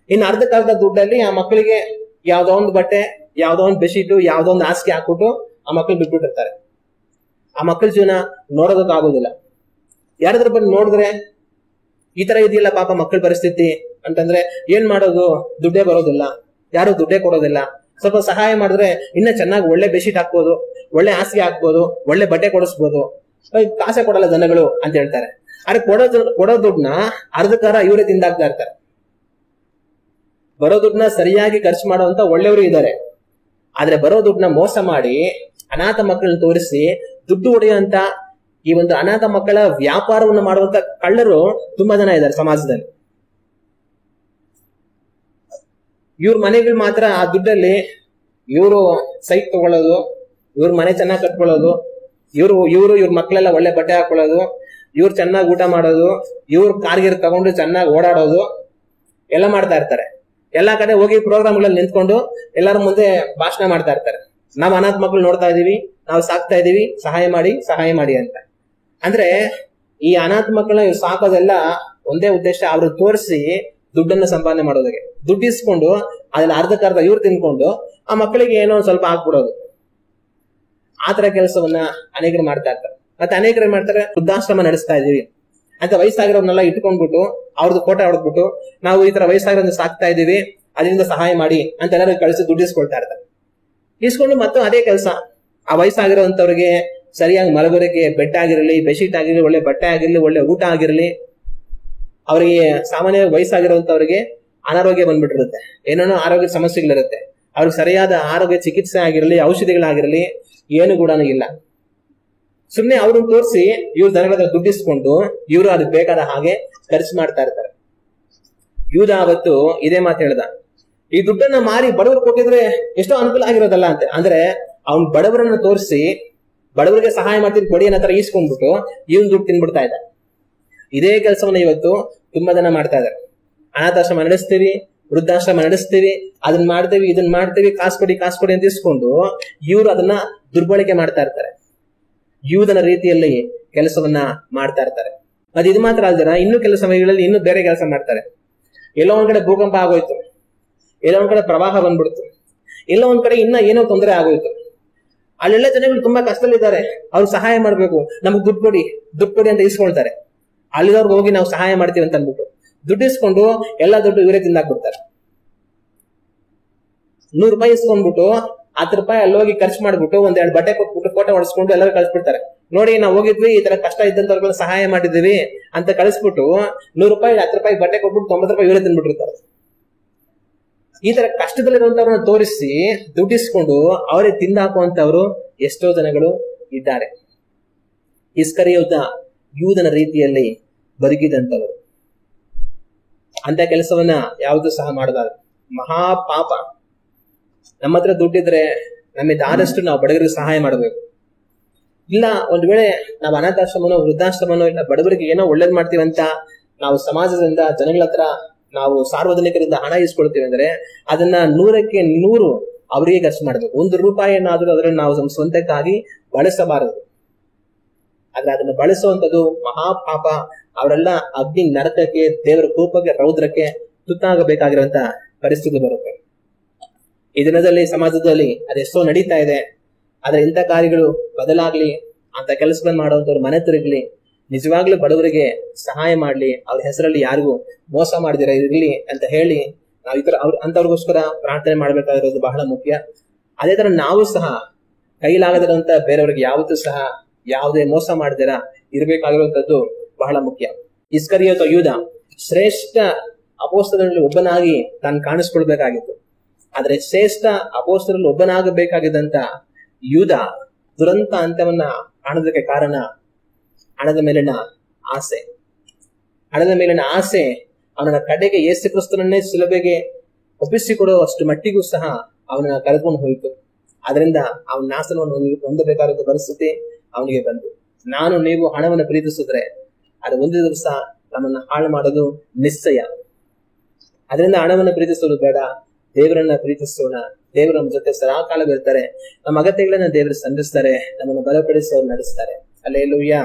ಇನ್ನು ಅರ್ಧಕ್ಕರ್ಧ ದುಡ್ಡಲ್ಲಿ ಆ ಮಕ್ಕಳಿಗೆ ಯಾವ್ದೋ ಒಂದು ಬಟ್ಟೆ, ಯಾವ್ದೋ ಒಂದು ಬೆಡ್ಶೀಟು, ಯಾವ್ದೋ ಒಂದು ಹಾಸಿಗೆ ಹಾಕ್ಬಿಟ್ಟು ಆ ಮಕ್ಕಳು ಬಿಟ್ಬಿಟ್ಟಿರ್ತಾರೆ. ಆ ಮಕ್ಕಳ ಜೀವನ ನೋಡೋದಕ್ಕೆ ಆಗೋದಿಲ್ಲ. ಯಾರಾದ್ರೂ ಬಂದು ನೋಡಿದ್ರೆ ಈ ತರ ಇದೆಯಲ್ಲ ಪಾಪ ಮಕ್ಕಳ ಪರಿಸ್ಥಿತಿ ಅಂತಂದ್ರೆ ಏನ್ ಮಾಡೋದು, ದುಡ್ಡೇ ಬರೋದಿಲ್ಲ, ಯಾರು ದುಡ್ಡೇ ಕೊಡೋದಿಲ್ಲ. ಸ್ವಲ್ಪ ಸಹಾಯ ಮಾಡಿದ್ರೆ ಇನ್ನ ಚೆನ್ನಾಗಿ ಒಳ್ಳೆ ಬೆಡ್ಶೀಟ್ ಹಾಕ್ಬೋದು, ಒಳ್ಳೆ ಹಾಸಿಗೆ ಹಾಕ್ಬೋದು, ಒಳ್ಳೆ ಬಟ್ಟೆ ಕೊಡಿಸ್ಬೋದು, ಕಾಸೆ ಕೊಡಲ್ಲ ಜನಗಳು ಅಂತ ಹೇಳ್ತಾರೆ. ಆದ್ರೆ ಕೊಡೋ ದುಡ್ಡನ್ನ ಅರ್ಧಕಾರ ಇವರೇ ತಿಂದಾಗ್ತಾ ಇರ್ತಾರೆ. ಬರೋ ದುಡ್ಡನ್ನ ಸರಿಯಾಗಿ ಖರ್ಚು ಮಾಡುವಂತ ಒಳ್ಳೆಯವರು ಇದ್ದಾರೆ. ಆದ್ರೆ ಬರೋ ದುಡ್ಡನ್ನ ಮೋಸ ಮಾಡಿ ಅನಾಥ ಮಕ್ಕಳನ್ನ ತೋರಿಸಿ ದುಡ್ಡು ಹೊಡೆಯುವಂತ ಈ ಒಂದು ಅನಾಥ ಮಕ್ಕಳ ವ್ಯಾಪಾರವನ್ನು ಮಾಡುವಂತ ಕಳ್ಳರು ತುಂಬಾ ಜನ ಇದ್ದಾರೆ ಸಮಾಜದಲ್ಲಿ. ಇವ್ರ ಮನೆಗಳು ಮಾತ್ರ ಆ ದುಡ್ಡಲ್ಲಿ ಇವರು ಸೈಟ್ ತಗೊಳ್ಳೋದು, ಇವ್ರ ಮನೆ ಚೆನ್ನಾಗಿ ಕಟ್ಕೊಳ್ಳೋದು, ಇವ್ರ ಮಕ್ಕಳೆಲ್ಲ ಒಳ್ಳೆ ಬಟ್ಟೆ ಹಾಕೊಳ್ಳೋದು, ಇವ್ರು ಚೆನ್ನಾಗಿ ಊಟ ಮಾಡೋದು, ಇವ್ರ ಕಾರ್ಗಿರ್ ತಗೊಂಡು ಚೆನ್ನಾಗಿ ಓಡಾಡೋದು ಎಲ್ಲ ಮಾಡ್ತಾ ಇರ್ತಾರೆ. ಎಲ್ಲಾ ಕಡೆ ಹೋಗಿ ಪ್ರೋಗ್ರಾಮ್ಗಳಲ್ಲಿ ನಿಂತ್ಕೊಂಡು ಎಲ್ಲರ ಮುಂದೆ ಭಾಷಣ ಮಾಡ್ತಾ ಇರ್ತಾರೆ. ನಾವು ಅನಾಥ ಮಕ್ಕಳು ನೋಡ್ತಾ ಇದೀವಿ, ನಾವು ಸಾಕ್ತಾ ಇದೀವಿ, ಸಹಾಯ ಮಾಡಿ ಅಂತ. ಅಂದ್ರೆ ಈ ಅನಾಥ ಮಕ್ಕಳನ್ನ ಇವ್ರು ಸಾಕೋದೆಲ್ಲ ಒಂದೇ ಉದ್ದೇಶ, ಅವ್ರು ತೋರಿಸಿ ದುಡ್ಡನ್ನ ಸಂಪಾದನೆ ಮಾಡೋದಕ್ಕೆ. ದುಡ್ಡು ಇಸ್ಕೊಂಡು ಅದ್ರಲ್ಲಿ ಅರ್ಧಕ್ಕರ್ಧ ಇವ್ರು ತಿನ್ಕೊಂಡು ಆ ಮಕ್ಕಳಿಗೆ ಏನೋ ಒಂದ್ ಸ್ವಲ್ಪ ಹಾಕ್ಬಿಡೋದು. ಆತರ ಕೆಲಸವನ್ನ ಅನೇಕರು ಮಾಡ್ತಾ ಇರ್ತಾರೆ. ಮತ್ತೆ ಅನೇಕರು ಏನ್ ಮಾಡ್ತಾರೆ, ವೃದ್ಧಾಶ್ರಮ ನಡೆಸ್ತಾ ಇದೀವಿ ಅಂತ ವಯಸ್ಸಾಗಿರೋರ್ನೆಲ್ಲ ಇಟ್ಕೊಂಡ್ಬಿಟ್ಟು ಅವ್ರದ್ದು ಫೋಟೋ ಹೊಡೆದ್ಬಿಟ್ಟು ನಾವು ಈ ತರ ವಯಸ್ಸಾಗಿರೋದನ್ನ ಸಾಕ್ತಾ ಇದೀವಿ, ಅದರಿಂದ ಸಹಾಯ ಮಾಡಿ ಅಂತ ಎಲ್ಲರೂ ಕಳಿಸಿ ದುಡ್ಡಿಸ್ಕೊಳ್ತಾ ಇರ್ತಾರೆ. ಇಸ್ಕೊಂಡು ಮತ್ತು ಅದೇ ಕೆಲಸ ಆ ವಯಸ್ಸಾಗಿರೋಂಥವ್ರಿಗೆ ಸರಿಯಾಗಿ ಮಲಗೋದಕ್ಕೆ ಬೆಡ್ ಆಗಿರಲಿ, ಬೆಡ್ಶೀಟ್ ಆಗಿರಲಿ, ಒಳ್ಳೆ ಬಟ್ಟೆ ಆಗಿರ್ಲಿ, ಒಳ್ಳೆ ಊಟ ಆಗಿರಲಿ, ಅವರಿಗೆ ಸಾಮಾನ್ಯವಾಗಿ ವಯಸ್ಸಾಗಿರುವಂತವ್ರಿಗೆ ಅನಾರೋಗ್ಯ ಬಂದ್ಬಿಟ್ಟಿರುತ್ತೆ, ಏನೇನೋ ಆರೋಗ್ಯ ಸಮಸ್ಯೆಗಳಿರುತ್ತೆ. ಅವ್ರಿಗೆ ಸರಿಯಾದ ಆರೋಗ್ಯ ಚಿಕಿತ್ಸೆ ಆಗಿರಲಿ, ಔಷಧಿಗಳಾಗಿರಲಿ ಏನು ಕೂಡ ಇಲ್ಲ. ಸುಮ್ನೆ ಅವ್ರನ್ನ ತೋರಿಸಿ ಇವ್ರ ದನಗಳ ದುಡ್ಡಿಸ್ಕೊಂಡು ಇವರು ಅದಕ್ಕೆ ಬೇಕಾದ ಹಾಗೆ ಖರ್ಚು ಮಾಡ್ತಾ ಇರ್ತಾರೆ. ಯೂದ ಅವತ್ತು ಇದೇ ಮಾತು ಹೇಳ್ದ, ಈ ದುಡ್ಡನ್ನ ಮಾರಿ ಬಡವರು ಕೊಟ್ಟಿದ್ರೆ ಎಷ್ಟೋ ಅನುಕೂಲ ಆಗಿರೋದಲ್ಲ ಅಂತ. ಅಂದ್ರೆ ಅವ್ನ್ ಬಡವರನ್ನ ತೋರಿಸಿ ಬಡವರಿಗೆ ಸಹಾಯ ಮಾಡ್ತೀನಿ ಕೊಡಿ ಅನ್ನೋ ತರ ಈಸ್ಕೊಂಡ್ಬಿಟ್ಟು ಇವನ್ ದುಡ್ಡು ತಿನ್ಬಿಡ್ತಾ ಇದ್ದ. ಇದೇ ಕೆಲಸವನ್ನ ಇವತ್ತು ತುಂಬಾ ಜನ ಮಾಡ್ತಾ ಇದಾರೆ. ಅನಾಥಾಶ್ರಮ ನಡೆಸ್ತೀವಿ, ವೃದ್ಧಾಶ್ರಮ ನಡೆಸ್ತೀವಿ, ಅದನ್ನ ಮಾಡ್ತೀವಿ, ಇದನ್ನ ಮಾಡ್ತೀವಿ, ಕಾಸು ಕೊಡಿ ಅಂತ ಇಸ್ಕೊಂಡು ಇವ್ರು ಅದನ್ನ ದುರ್ಬಳಕೆ ಮಾಡ್ತಾ ಇರ್ತಾರೆ. ಯೂದನ ರೀತಿಯಲ್ಲಿ ಕೆಲಸವನ್ನ ಮಾಡ್ತಾ ಇರ್ತಾರೆ. ಅದು ಇದು ಮಾತ್ರ ಅಲ್ದಿರ ಇನ್ನು ಕೆಲವು ಸಮಯಗಳಲ್ಲಿ ಇನ್ನೂ ಬೇರೆ ಕೆಲಸ ಮಾಡ್ತಾರೆ. ಎಲ್ಲೋ ಒಂದ್ ಕಡೆ ಭೂಕಂಪ ಆಗೋಯ್ತು, ಎಲ್ಲೋ ಒಂದ್ ಕಡೆ ಪ್ರವಾಹ ಬಂದ್ಬಿಡ್ತು, ಎಲ್ಲೋ ಒಂದ್ ಕಡೆ ಇನ್ನ ಏನೋ ತೊಂದರೆ ಆಗೋಯ್ತು. ಅಲ್ಲೆಲ್ಲ ಜನಗಳು ತುಂಬಾ ಕಷ್ಟದಲ್ಲಿದ್ದಾರೆ, ಅವ್ರು ಸಹಾಯ ಮಾಡ್ಬೇಕು, ನಮಗ್ ದುಡ್ಡು ಕೊಡಿ ಅಂತ ಇಸ್ಕೊಳ್ತಾರೆ. ಅಲ್ಲಿದವ್ರಿಗೆ ಹೋಗಿ ನಾವು ಸಹಾಯ ಮಾಡ್ತೀವಿ ಅಂತ ಅಂದ್ಬಿಟ್ಟು ದುಡ್ಡು ಇಸ್ಕೊಂಡು ಎಲ್ಲಾ ದುಡ್ಡು ಇವರೇ ತಿಂದಾಕ್ಬಿಡ್ತಾರೆ. 100 ರೂಪಾಯಿ ಇಸ್ಕೊಂಡ್ಬಿಟ್ಟು 10 ರೂಪಾಯಿ ಅಲ್ಲಿ ಹೋಗಿ ಖರ್ಚು ಮಾಡ್ಬಿಟ್ಟು 1-2 ಬಟ್ಟೆ ಕೊಟ್ಬಿಟ್ಟು ಫೋಟೋ ಹೊಡ್ಸ್ಕೊಂಡು ಎಲ್ಲರೂ ಕಳಿಸ್ಬಿಡ್ತಾರೆ. ನೋಡಿ ನಾವು ಹೋಗಿದ್ವಿ, ಈ ತರ ಕಷ್ಟ ಇದ್ದಂತವ್ರಿಗೆಲ್ಲ ಸಹಾಯ ಮಾಡಿದ್ದೀವಿ ಅಂತ ಕಳಿಸ್ಬಿಟ್ಟು 100 ರೂಪಾಯಿ 10 ರೂಪಾಯಿ ಬಟ್ಟೆ ಕೊಟ್ಬಿಟ್ಟು 90 ರೂಪಾಯಿ ಇವರೇ ತಿನ್ಬಿಟ್ಟಿರ್ತಾರೆ. ಈ ತರ ಕಷ್ಟದಲ್ಲಿರುವಂತವ್ರನ್ನ ತೋರಿಸಿ ದುಡ್ಡಿಸ್ಕೊಂಡು ಅವರೇ ತಿಂದಾಕುವಂತವ್ರು ಎಷ್ಟೋ ಜನಗಳು ಇದ್ದಾರೆ. ಇಸ್ಕರಿಯೋತ ಯೂದನ ರೀತಿಯಲ್ಲಿ ಬದುಕಿದಂತವರು. ಅಂತ ಕೆಲಸವನ್ನ ಯಾವುದು ಸಹ ಮಾಡಬಾರದು. ಮಹಾಪಾಪ. ನಮ್ಮ ಹತ್ರ ದುಡ್ಡಿದ್ರೆ ನಮ್ಮಿಂದ ಆದಷ್ಟು ನಾವು ಬಡವರಿಗೆ ಸಹಾಯ ಮಾಡಬೇಕು. ಇಲ್ಲ ಒಂದ್ ವೇಳೆ ನಾವು ಅನಾಥಾಶ್ರಮನೋ ವೃದ್ಧಾಶ್ರಮನೋ ಇಲ್ಲ ಬಡವರಿಗೆ ಏನೋ ಒಳ್ಳೇದ್ ಮಾಡ್ತೀವಂತ ನಾವು ಸಮಾಜದಿಂದ ಜನಗಳ ಹತ್ರ ನಾವು ಸಾರ್ವಜನಿಕರಿಂದ ಹಣ ಇಸ್ಕೊಳ್ತೀವಿ ಅಂದ್ರೆ ಅದನ್ನ 100ಕ್ಕೆ 100 ಅವರಿಗೆ ಖರ್ಚು ಮಾಡಬೇಕು. 1 ರೂಪಾಯಿಯನ್ನಾದ್ರೂ ಅದನ್ನು ನಾವು ನಮ್ಮ ಸ್ವಂತಕ್ಕಾಗಿ ಬಳಸಬಾರದು. ಆದ್ರೆ ಅದನ್ನು ಬಳಸುವಂತದ್ದು ಮಹಾಪಾಪ. ಅವರೆಲ್ಲ ಅಗ್ನಿ ನರಕಕ್ಕೆ, ದೇವರ ಕೋಪಕ್ಕೆ, ರೌದ್ರಕ್ಕೆ ತುತ್ತಾಗಬೇಕಾಗಿರುವಂತ ಪರಿಸ್ಥಿತಿ ಬರುತ್ತೆ. ಈ ದಿನದಲ್ಲಿ ಸಮಾಜದಲ್ಲಿ ಅದೆಷ್ಟೋ ನಡೀತಾ ಇದೆ. ಆದ್ರೆ ಇಂಥ ಕಾರ್ಯಗಳು ಬದಲಾಗ್ಲಿ, ಅಂತ ಕೆಲಸಗಳನ್ನ ಮಾಡುವಂತವ್ರು ಮನೆ ತಿರುಗ್ಲಿ, ನಿಜವಾಗ್ಲೂ ಬಡವರಿಗೆ ಸಹಾಯ ಮಾಡ್ಲಿ, ಅವ್ರ ಹೆಸರಲ್ಲಿ ಯಾರಿಗೂ ಮೋಸ ಮಾಡಿದಿರ ಇರ್ಲಿ ಅಂತ ಹೇಳಿ ನಾವು ಅಂತವ್ರಿಗೋಸ್ಕರ ಪ್ರಾರ್ಥನೆ ಮಾಡ್ಬೇಕಾಗಿರೋದು ಬಹಳ ಮುಖ್ಯ. ಅದೇ ತರ ನಾವು ಸಹ ಕೈಲಾಗದಿರುವಂತ ಬೇರೆಯವ್ರಿಗೆ ಯಾವತ್ತೂ ಸಹ ಯಾವುದೇ ಮೋಸ ಮಾಡಿದಿರ ಇರ್ಬೇಕಾಗಿರುವಂತದ್ದು ಬಹಳ ಮುಖ್ಯ. ಇಸ್ಕರಿಯೋತ ಯೂದ ಶ್ರೇಷ್ಠ ಅಪೊಸ್ತಲರಲ್ಲಿ ಒಬ್ಬನಾಗಿ ತಾನು ಕಾಣಿಸ್ಕೊಳ್ಬೇಕಾಗಿತ್ತು. ಆದ್ರೆ ಶ್ರೇಷ್ಠ ಅಪೊಸ್ತಲರಲ್ಲಿ ಒಬ್ಬನಾಗಬೇಕಾಗಿದ್ದಂತ ಯೂದ ದುರಂತ ಅಂತ್ಯವನ್ನ ಕಾಣೋದಕ್ಕೆ ಕಾರಣ ಹಣದ ಮೇಲಿನ ಆಸೆ. ಹಣದ ಮೇಲಿನ ಆಸೆ ಅವನ ಕಡೆಗೆ ಯೇಸು ಕ್ರಿಸ್ತನನ್ನೇ ಶಿಲುಬೆಗೆ ಒಪ್ಪಿಸಿಕೊಡುವಷ್ಟು ಮಟ್ಟಿಗೂ ಸಹ ಅವನನ್ನ ಕರೆದುಕೊಂಡು ಹೋಯಿತು. ಅದರಿಂದ ಅವನ ನಾಶನವನ್ನು ಹೊಂದಬೇಕಾದ ಪರಿಸ್ಥಿತಿ ಅವನಿಗೆ ಬಂತು. ನಾನು ನೀವು ಹಣವನ್ನು ಪ್ರೀತಿಸಿದ್ರೆ ಅದು ಒಂದು ದಿವಸ ನಮ್ಮನ್ನ ಹಾಳು ಮಾಡೋದು ನಿಶ್ಚಯ. ಅದರಿಂದ ಹಣವನ್ನು ಪ್ರೀತಿಸೋದು ಬೇಡ, ದೇವರನ್ನ ಪ್ರೀತಿಸೋಣ. ದೇವರು ನಮ್ಮ ಜೊತೆ ಸದಾಕಾಲವಿರ್ತಾರೆ. ನಮ್ಮ ಅಗತ್ಯಗಳನ್ನ ದೇವರು ಸಂಧಿಸ್ತಾರೆ, ನಮ್ಮನ್ನು ಬಲಪಡಿಸಿ ಅವ್ರು ನಡೆಸ್ತಾರೆ. ಹಲ್ಲೆಲೂಯಾ.